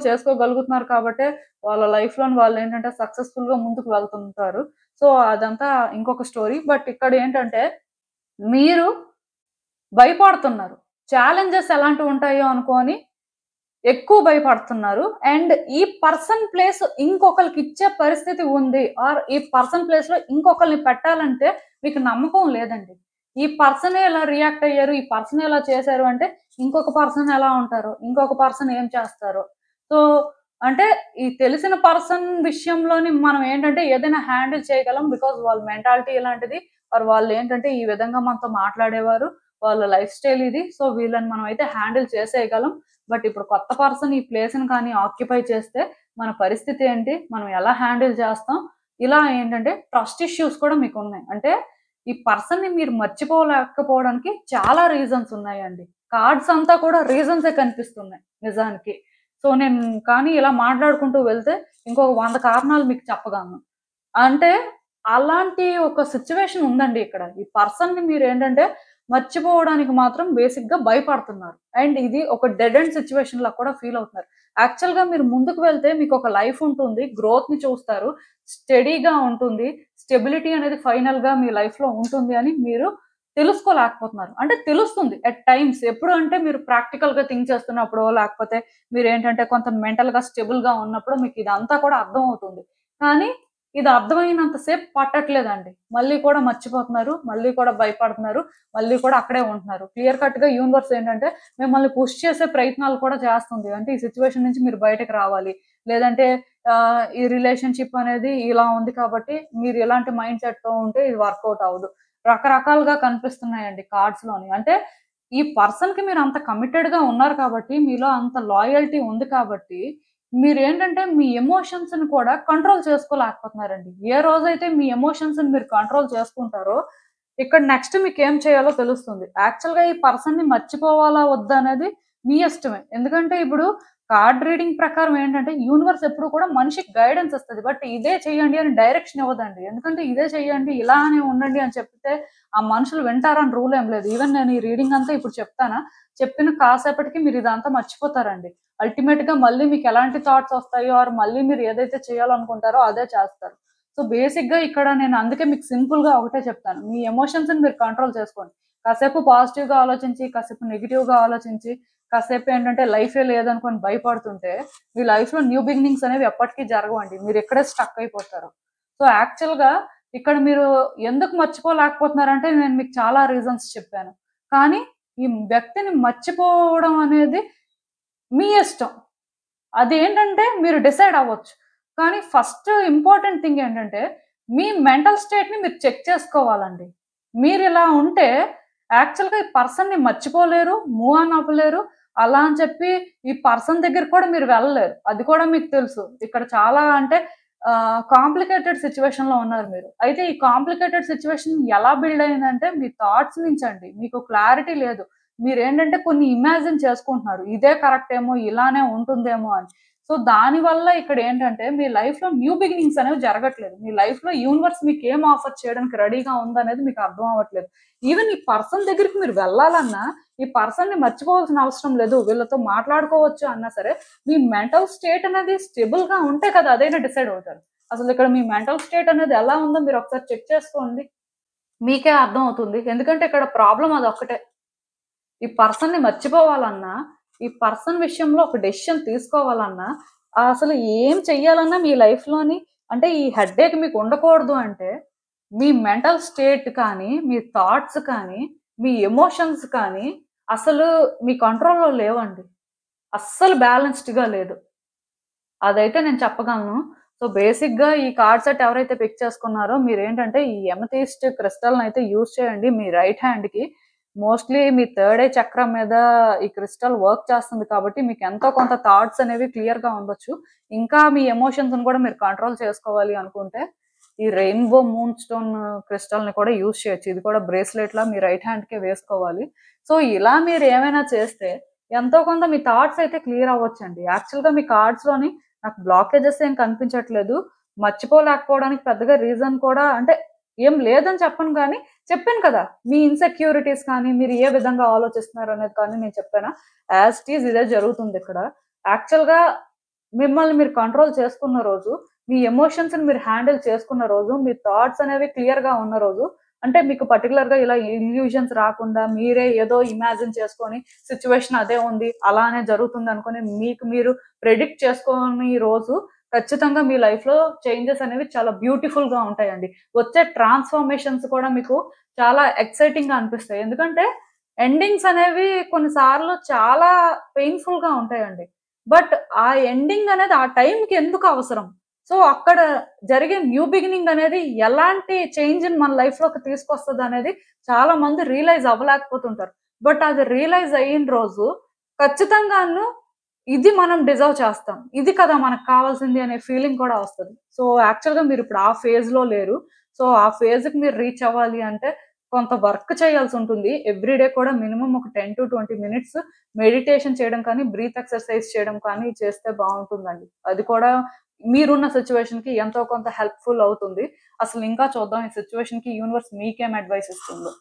చేసుకోగలుగుతున్నారు కాబట్టే వాళ్ళ లైఫ్ లో వాళ్ళు ఏంటంటే సక్సెస్ఫుల్ గా ముందుకు వెళ్తుంటారు. సో అదంతా ఇంకొక స్టోరీ. బట్ ఇక్కడ ఏంటంటే మీరు భయపడుతున్నారు. ఛాలెంజెస్ ఎలాంటివి ఉంటాయో అనుకోని ఎక్కువ భయపడుతున్నారు. అండ్ ఈ పర్సన్ ప్లేస్ ఇంకొకరికి ఇచ్చే పరిస్థితి ఉంది. ఆర్ ఈ పర్సన్ ప్లేస్ లో ఇంకొకరిని పెట్టాలంటే మీకు నమ్మకం లేదండి. ఈ పర్సనే ఎలా రియాక్ట్ అయ్యారు, ఈ పర్సన్ ఎలా చేశారు అంటే ఇంకొక పర్సన్ ఎలా ఉంటారు, ఇంకొక పర్సన్ ఏం చేస్తారు. సో అంటే ఈ తెలిసిన పర్సన్ విషయంలోని మనం ఏంటంటే ఏదైనా హ్యాండిల్ చేయగలం. బికాజ్ వాళ్ళ మెంటాలిటీ ఇలాంటిది. ఆర్ వాళ్ళు ఏంటంటే ఈ విధంగా మనతో మాట్లాడేవారు, వాళ్ళ లైఫ్ స్టైల్ ఇది. సో వీళ్ళని మనం అయితే హ్యాండిల్ చేసేయగలం. బట్ ఇప్పుడు కొత్త పర్సన్ ఈ ప్లేస్ ని కానీ ఆక్యుపై చేస్తే మన పరిస్థితి ఏంటి, మనం ఎలా హ్యాండిల్ చేస్తాం. ఇలా ఏంటంటే ట్రస్ట్ ఇష్యూస్ కూడా మీకు ఉన్నాయి. అంటే ఈ పర్సన్ ని మీరు మర్చిపోలేకపోవడానికి చాలా రీజన్స్ ఉన్నాయండి. కార్డ్స్ అంతా కూడా రీజన్సే కనిపిస్తున్నాయి నిజానికి. సో నేను కానీ ఇలా మాట్లాడుకుంటూ వెళ్తే ఇంకొక 100 కారణాలు మీకు చెప్పగలను. అంటే అలాంటి ఒక సిచ్యువేషన్ ఉందండి ఇక్కడ. ఈ పర్సన్ ని మీరు ఏంటంటే మర్చిపోవడానికి మాత్రం బేసిక్ గా భయపడుతున్నారు. అండ్ ఇది ఒక డెడ్ ఎండ్ సిచ్యువేషన్ లా కూడా ఫీల్ అవుతున్నారు. యాక్చువల్ గా మీరు ముందుకు వెళ్తే మీకు ఒక లైఫ్ ఉంటుంది, గ్రోత్ ని చూస్తారు, స్టడీగా ఉంటుంది, స్టెబిలిటీ అనేది ఫైనల్ గా మీ లైఫ్ లో ఉంటుంది అని మీరు తెలుసుకోలేకపోతున్నారు. అంటే తెలుస్తుంది ఎట్ టైమ్స్. ఎప్పుడు అంటే మీరు ప్రాక్టికల్ గా థింక్ చేస్తున్నప్పుడు, లేకపోతే మీరు ఏంటంటే కొంత మెంటల్ గా స్టెబుల్ గా ఉన్నప్పుడు మీకు ఇదంతా కూడా అర్థం అవుతుంది. కానీ ఇది అర్థమైనంత సేపు పట్టట్లేదండి. మళ్ళీ కూడా మర్చిపోతున్నారు, మళ్ళీ కూడా భయపడుతున్నారు, మళ్ళీ కూడా అక్కడే ఉంటున్నారు. క్లియర్ కట్ గా యూనివర్స్ ఏంటంటే మిమ్మల్ని పుష్ చేసే ప్రయత్నాలు కూడా చేస్తుంది. అంటే ఈ సిచ్యువేషన్ నుంచి మీరు బయటకు రావాలి, లేదంటే ఈ రిలేషన్షిప్ అనేది ఇలా ఉంది కాబట్టి మీరు ఎలాంటి మైండ్ సెట్ తో ఉంటే ఇది వర్కౌట్ అవ్వదు. రకరకాలుగా కనిపిస్తున్నాయండి కార్డ్స్ లోని. అంటే ఈ పర్సన్ కి మీరు అంత కమిటెడ్ గా ఉన్నారు కాబట్టి, మీలో అంత లాయల్టీ ఉంది కాబట్టి మీరు ఏంటంటే మీ ఎమోషన్స్ ని కూడా కంట్రోల్ చేసుకోలేకపోతున్నారండి. ఏ రోజైతే మీ ఎమోషన్స్ ని మీరు కంట్రోల్ చేసుకుంటారో ఇక్కడ నెక్స్ట్ మీకు ఏం చేయాలో తెలుస్తుంది. యాక్చువల్ గా ఈ పర్సన్ ని మర్చిపోవాలా వద్దా అనేది మీ ఇష్టమే. ఎందుకంటే ఇప్పుడు కార్డ్ రీడింగ్ ప్రకారం ఏంటంటే యూనివర్స్ ఎప్పుడు కూడా మనిషికి గైడెన్స్ ఇస్తుంది. బట్ ఇదే చెయ్యండి అని డైరెక్షన్ ఇవ్వదండి. ఎందుకంటే ఇదే చెయ్యండి, ఇలానే ఉండండి అని చెప్తే ఆ మనుషులు వింటారని రూల్ ఏం లేదు. ఈవెన్ నేను ఈ రీడింగ్ అంతా ఇప్పుడు చెప్తానా, చెప్పిన కాసేపటికి మీరు ఇదంతా మర్చిపోతారండి. అల్టిమేట్ గా మళ్ళీ మీకు ఎలాంటి థాట్స్ వస్తాయో, ఆర్ మళ్ళీ మీరు ఏదైతే చేయాలనుకుంటారో అదే చేస్తారు. సో బేసిక్ గా ఇక్కడ నేను అందుకే మీకు సింపుల్ గా ఒకటే చెప్తాను, మీ ఎమోషన్స్ ని మీరు కంట్రోల్ చేసుకోండి. కాసేపు పాజిటివ్ గా ఆలోచించి, కాసేపు నెగిటివ్ గా ఆలోచించి, కాసేపు ఏంటంటే లైఫే లేదనుకొని భయపడుతుంటే మీ లైఫ్ లో న్యూ బిగినింగ్స్ అనేవి ఎప్పటికీ జరగవండి. మీరు ఎక్కడే స్టక్ అయిపోతారు. సో యాక్చువల్ గా ఇక్కడ మీరు ఎందుకు మర్చిపోలేకపోతున్నారంటే నేను మీకు చాలా రీజన్స్ చెప్పాను. కానీ ఈ వ్యక్తిని మర్చిపోవడం అనేది మీ ఇష్టం. అదేంటంటే మీరు డిసైడ్ అవ్వచ్చు. కానీ ఫస్ట్ ఇంపార్టెంట్ థింగ్ ఏంటంటే మీ మెంటల్ స్టేట్ ని మీరు చెక్ చేసుకోవాలండి. మీరు ఇలా ఉంటే యాక్చువల్గా ఈ పర్సన్ ని మర్చిపోలేరు, మూవ్ ఆన్ అవ్వలేరు. అలా అని చెప్పి ఈ పర్సన్ దగ్గర కూడా మీరు వెళ్ళలేరు. అది కూడా మీకు తెలుసు. ఇక్కడ చాలా అంటే కాంప్లికేటెడ్ సిచ్యువేషన్ లో ఉన్నారు మీరు. అయితే ఈ కాంప్లికేటెడ్ సిచ్యువేషన్ ఎలా బిల్డ్ అయిందంటే మీ థాట్స్ నుంచి అండి. మీకు క్లారిటీ లేదు. మీరు ఏంటంటే కొన్ని ఇమాజిన్ చేసుకుంటున్నారు, ఇదే కరెక్ట్ ఏమో, ఇలానే ఉంటుందేమో అని. సో దానివల్ల ఇక్కడ ఏంటంటే మీ లైఫ్ లో న్యూ బిగినింగ్స్ అనేవి జరగట్లేదు. మీ లైఫ్ లో యూనివర్స్ మీకు ఏం ఆఫర్ చేయడానికి రెడీగా ఉందనేది మీకు అర్థం అవ్వట్లేదు. ఈవెన్ ఈ పర్సన్ దగ్గరికి మీరు వెళ్ళాలన్నా ఈ పర్సన్ ని మర్చిపోవాల్సిన అవసరం లేదు, వీళ్ళతో మాట్లాడుకోవచ్చు అన్నా సరే మీ మెంటల్ స్టేట్ అనేది స్టేబుల్ గా ఉంటే కదా అదైనా డిసైడ్ అవుతారు. అసలు ఇక్కడ మీ మెంటల్ స్టేట్ అనేది ఎలా ఉందో మీరు ఒకసారి చెక్ చేసుకోండి, మీకే అర్థం అవుతుంది. ఎందుకంటే ఇక్కడ ప్రాబ్లం అది ఒక్కటే. ఈ పర్సన్ ని మర్చిపోవాలన్నా, ఈ పర్సన్ విషయంలో ఒక డెసిషన్ తీసుకోవాలన్నా, అసలు ఏం చెయ్యాలన్నా మీ లైఫ్ లోని అంటే ఈ హెడ్ఏక్ మీకు ఉండకూడదు అంటే మీ మెంటల్ స్టేట్ కానీ, మీ థాట్స్ కానీ, మీ ఎమోషన్స్ కానీ అసలు మీ కంట్రోల్లో లేవండి. అస్సలు బ్యాలెన్స్డ్ గా లేదు. అదైతే నేను చెప్పగలను. సో బేసిక్ గా ఈ కార్డ్ సెట్ ఎవరైతే పిక్ చేసుకున్నారో మీరు ఏంటంటే ఈ ఎమథీస్ట్ క్రిస్టల్ అయితే యూజ్ చేయండి మీ రైట్ హ్యాండ్ కి. మోస్ట్లీ మీ థర్డ్ ఐ చక్రం మీద ఈ క్రిస్టల్ వర్క్ చేస్తుంది కాబట్టి మీకు ఎంతో కొంత థాట్స్ అనేవి క్లియర్ గా ఉండొచ్చు. ఇంకా మీ ఎమోషన్స్ ని కూడా మీరు కంట్రోల్ చేసుకోవాలి అనుకుంటే ఈ రెయిన్బో మూన్ స్టోన్ క్రిస్టల్ ని కూడా యూజ్ చేయొచ్చు. ఇది కూడా బ్రేస్లెట్ లా మీ రైట్ హ్యాండ్ కే వేసుకోవాలి. సో ఇలా మీరు ఏమైనా చేస్తే ఎంతో కొంత మీ థాట్స్ అయితే క్లియర్ అవ్వచ్చండి. యాక్చువల్‌గా మీ కార్డ్స్‌లోని నాకు బ్లాకేజెస్ ఏం కనిపించట్లేదు. మర్చిపోలేకపోవడానికి పెద్దగా రీజన్ కూడా అంటే ఏం లేదని చెప్పను గానీ, చెప్పాను కదా! మీ ఇన్‌సెక్యూరిటీస్ కానీ, మీరు ఏ విధంగా ఆలోచిస్తున్నారు అనేది కానీ నేను చెప్పానా? యాజ్ ఇట్ ఈజ్ ఇదే జరుగుతుందిక్కడ. యాక్చువల్‌గా మిమ్మల్ని మీరు కంట్రోల్ చేసుకున్న రోజు, మీ ఎమోషన్స్‌ని మీరు హ్యాండిల్ చేసుకున్న రోజు, మీ థాట్స్ అనేవి క్లియర్‌గా ఉన్న రోజు, అంటే మీకు పర్టిక్యులర్‌గా ఇలా ఇల్యూజన్స్ రాకుండా మీరే ఏదో ఇమాజిన్ చేసుకొని సిట్యుయేషన్ అదే ఉంది, అలానే జరుగుతుందనుకోని మీకు మీరు ప్రెడిక్ట్ చేసుకోని రోజు ఖచ్చితంగా మీ లైఫ్‌లో చేంజెస్ అనేవి చాలా బ్యూటిఫుల్‌గా ఉంటాయండి. వచ్చే ట్రాన్స్‌ఫర్మేషన్స్ కూడా మీకు చాలా ఎక్సైటింగ్‌గా అనిపిస్తాయి. ఎందుకంటే ఎండింగ్స్ అనేవి కొన్నిసార్లు చాలా పెయిన్‌ఫుల్‌గా ఉంటాయండి. బట్ ఆ ఎండింగ్ అనేది ఆ టైంకి ఎందుకు అవసరం? సో, అక్కడ జరిగే న్యూ బిగినింగ్ అనేది ఎలాంటి చేంజ్‌ని మన లైఫ్‌లోకి తీసుకొస్తదనేది చాలా మంది రియలైజ్ అవ్వలేకపోతుంటారు. బట్ అది రియలైజ్ అయిన రోజు ఖచ్చితంగాను ఇది మనం డిజర్వ్ చేస్తాం. ఇది కదా మనకు కావాల్సింది అనే ఫీలింగ్ కూడా వస్తది. సో, యాక్చువల్‌గా మీరిప్పుడు ఆ ఫేజ్‌లో లేరు. సో, ఆ ఫేజ్‌కి మీరు రీచ్ అవ్వాలి అంటే కొంత వర్క్ చేయాల్సుంటుంది. ఎవ్రీ డే కూడా మినిమమ్ ఒక 10-20 మినిట్స్ మెడిటేషన్ చేయడం కానీ, బ్రీత్ ఎక్సర్‌సైజ్ చేయడం కానీ చేస్తే బావుంటుందండి. అది కూడా మీరున్న సిట్యుయేషన్‌కి ఎంతో కొంత హెల్ప్‌ఫుల్ అవుతుంది. అసలు ఇంకా చూద్దాం ఈ సిట్యుయేషన్‌కి యూనివర్స్ మీకేం అడ్వైస్ ఇస్తుందో.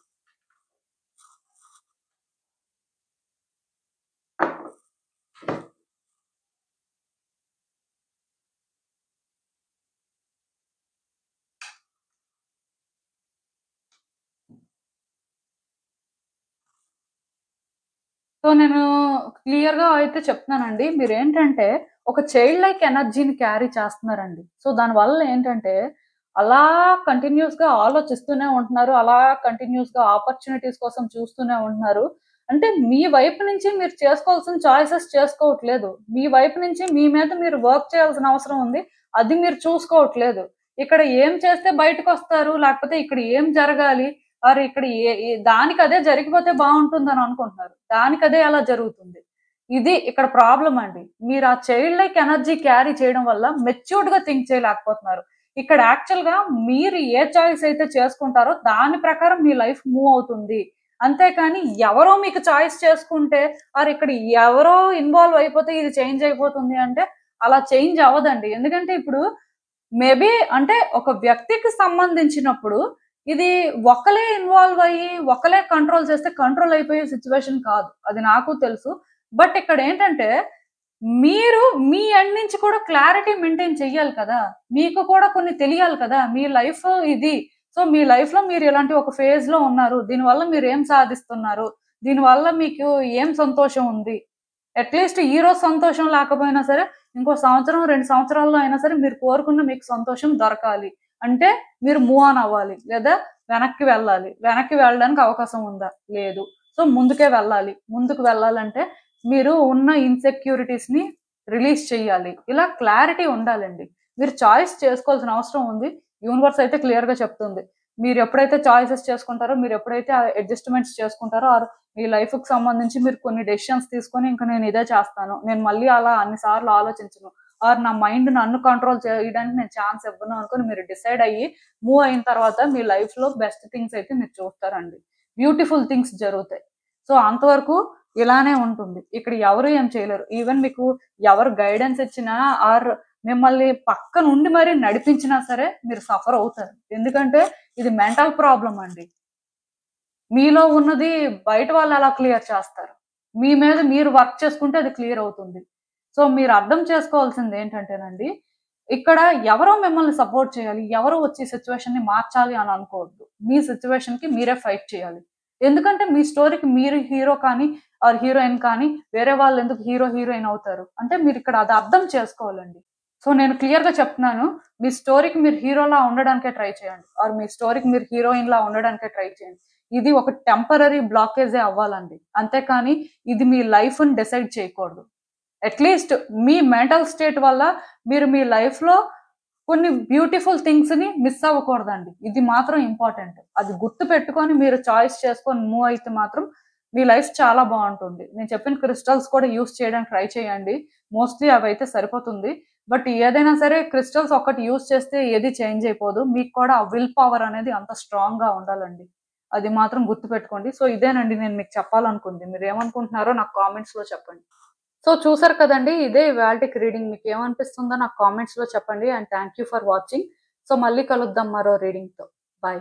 సో, నేను క్లియర్‌గా అయితే చెప్తున్నానండి. మీరేంటంటే, ఒక చైల్డ్ లైక్ ఎనర్జీని క్యారీ చేస్తున్నారండి. సో, దానివల్ల ఏంటంటే, అలా కంటిన్యూయస్‌గా ఆలోచిస్తూనే ఉంటున్నారు. అలా కంటిన్యూయస్‌గా ఆపర్చునిటీస్ కోసం చూస్తూనే ఉంటున్నారు. అంటే మీ వైపు నుంచి మీరు చేసుకోవాల్సిన చాయిసెస్ చేసుకోవట్లేదు. మీ వైపు నుంచి మీ మీద మీరు వర్క్ చేయాల్సిన అవసరం ఉంది. అది మీరు చూసుకోవట్లేదు. ఇక్కడ ఏం చేస్తే బయటకొస్తారు? లేకపోతే ఇక్కడ ఏం జరగాలి? ఆర్ ఇక్కడ ఏ ఏ దానికదే జరిగిపోతే బావుంటుందని అనుకుంటున్నారు. దానికదే అలా జరుగుతుంది. ఇది ఇక్కడ ప్రాబ్లమ్ అండి. మీరు ఆ చైల్డ్ లైక్ ఎనర్జీ క్యారీ చేయడం వల్ల మెచ్యూర్డ్‌గా థింక్ చేయలేకపోతున్నారు. ఇక్కడ యాక్చువల్‌గా మీరు ఏ చాయిస్ అయితే చేసుకుంటారో దాని ప్రకారం మీ లైఫ్ మూవ్ అవుతుంది. అంతేకాని ఎవరో మీకు చాయిస్ చేసుకుంటే ఆర్ ఇక్కడ ఎవరో ఇన్వాల్వ్ అయిపోతే ఇది చేంజ్ అయిపోతుంది అంటే అలా చేంజ్ అవ్వదండి. ఎందుకంటే ఇప్పుడు మేబీ అంటే ఒక వ్యక్తికి సంబంధించినప్పుడు ఇది ఒకలే ఇన్వాల్వ్ అయ్యి, ఒకలే కంట్రోల్ చేస్తే కంట్రోల్ అయిపోయే సిట్యుయేషన్ కాదు. అది నాకు తెలుసు. బట్ ఇక్కడేంటంటే, మీరు మీ ఎండ్ నుంచి కూడా క్లారిటీ మెయింటైన్ చెయ్యాలి కదా! మీకు కూడా కొన్ని తెలియాలి కదా! మీ లైఫ్ ఇది. సో, మీ లైఫ్‌లో మీరు ఇలాంటి ఒక ఫేజ్‌లో ఉన్నారు. దీనివల్ల మీరేం సాధిస్తున్నారు? దీనివల్ల మీకు ఏం సంతోషం ఉంది? అట్‌లీస్ట్ ఈరోజు సంతోషం లేకపోయినా సరే, ఇంకో సంవత్సరం, 2 సంవత్సరాల్లో అయినా సరే మీరు కోరుకున్న మీకు సంతోషం దొరకాలి. అంటే మీరు మూవ్ ఆన్ అవ్వాలి. లేదా వెనక్కి వెళ్ళాలి. వెనక్కి వెళ్ళడానికి అవకాశం ఉందా? లేదు. సో, ముందుకే వెళ్ళాలి. ముందుకు వెళ్ళాలంటే మీరు ఉన్న ఇన్‌సెక్యూరిటీస్‌ని రిలీజ్ చేయాలి. ఇలా క్లారిటీ ఉండాలండి. మీరు చాయిస్ చేసుకోవాల్సిన అవసరం ఉంది. యూనివర్స్ అయితే క్లియర్‌గా చెప్తుంది. మీరెప్పుడైతే చాయిసెస్ చేసుకుంటారో, మీరెప్పుడైతే అడ్జస్ట్‌మెంట్స్ చేసుకుంటారో మీ లైఫ్‌కి సంబంధించి మీరు కొన్ని డెసిషన్స్ తీసుకొని ఇంక నేను ఇదే చేస్తాను. నేను మళ్ళీ అలా అన్ని సార్లు ఆలోచించను. ఆర్ నా మైండ్ నన్ను కంట్రోల్ చేయడానికి నేను ఛాన్స్ ఇవ్వను అనుకోని మీరు డిసైడ్ అయ్యి మూవ్ అయిన తర్వాత మీ లైఫ్‌లో బెస్ట్ థింగ్స్ అయితే మీరు చూస్తారండి. బ్యూటిఫుల్ థింగ్స్ జరుగుతాయి. సో, అంతవరకు ఇలానే ఉంటుంది. ఇక్కడ ఎవరు ఏం చేయలేరు. ఈవెన్ మీకు ఎవరు గైడెన్స్ ఇచ్చినా ఆర్ మిమ్మల్ని పక్కనుండి మరి నడిపించినా సరే మీరు సఫర్ అవుతారు. ఎందుకంటే ఇది మెంటల్ ప్రాబ్లమ్ అండి. మీలో ఉన్నది బయట వాళ్ళు ఎలా క్లియర్ చేస్తారు? మీ మీద మీరు వర్క్ చేసుకుంటే అది క్లియర్ అవుతుంది. సో, మీరు అర్థం చేసుకోవాల్సింది ఏంటంటేనండి, ఇక్కడ ఎవరో మిమ్మల్ని సపోర్ట్ చేయాలి. ఎవరో వచ్చి సిట్యుయేషన్‌ని మార్చాలి అని అనుకోవద్దు. మీ సిట్యుయేషన్‌కి మీరే ఫైట్ చేయాలి. ఎందుకంటే మీ స్టోరీకి మీరు హీరో కానీ ఆర్ హీరోయిన్ కానీ వేరే వాళ్ళు ఎందుకు హీరో, హీరోయిన్ అవుతారు? అంటే మీరిక్కడ అది అర్థం చేసుకోవాలండి. సో, నేను క్లియర్‌గా చెప్తున్నాను. మీ స్టోరీకి మీరు హీరోలా ఉండడానికే ట్రై చేయండి. ఆర్ మీ స్టోరీకి మీరు హీరోయిన్‌లా ఉండడానికే ట్రై చేయండి. ఇది ఒక టెంపరరీ బ్లాకేజే అవ్వాలండి. అంతేకాని ఇది మీ లైఫ్‌ని డిసైడ్ చేయకూడదు. అట్‌లీస్ట్ మీ మెంటల్ స్టేట్ వల్ల మీరు మీ లైఫ్‌లో కొన్ని బ్యూటిఫుల్ థింగ్స్‌ని మిస్ అవ్వకూడదండి. ఇది మాత్రం ఇంపార్టెంట్. అది గుర్తుపెట్టుకొని మీరు చాయిస్ చేసుకొని మూవ్ అయితే మాత్రం మీ లైఫ్ చాలా బావుంటుంది. నేను చెప్పిన క్రిస్టల్స్ కూడా యూజ్ చేయడానికి ట్రై చేయండి. మోస్ట్‌లీ అవైతే సరిపోతుంది. బట్ ఏదైనా సరే క్రిస్టల్స్ ఒక్కటి యూజ్ చేస్తే ఏది చేంజ్ అయిపోదు. మీకు కూడా ఆ విల్ పవర్ అనేది అంత స్ట్రాంగ్‌గా ఉండాలండి. అది మాత్రం గుర్తుపెట్టుకోండి. సో ఇదేనండి నేను మీకు చెప్పాలనుకుంది. మీరు ఏమనుకుంటున్నారో నాకు కామెంట్స్ లో చెప్పండి. సో చూసారు కదండి, ఇదే ఇవాల్టికి రీడింగ్. మీకు ఏమనిపిస్తుందో నాకు కామెంట్స్ లో చెప్పండి. And thank you for watching. So మళ్ళీ కలుద్దాం మరో రీడింగ్ తో. బాయ్.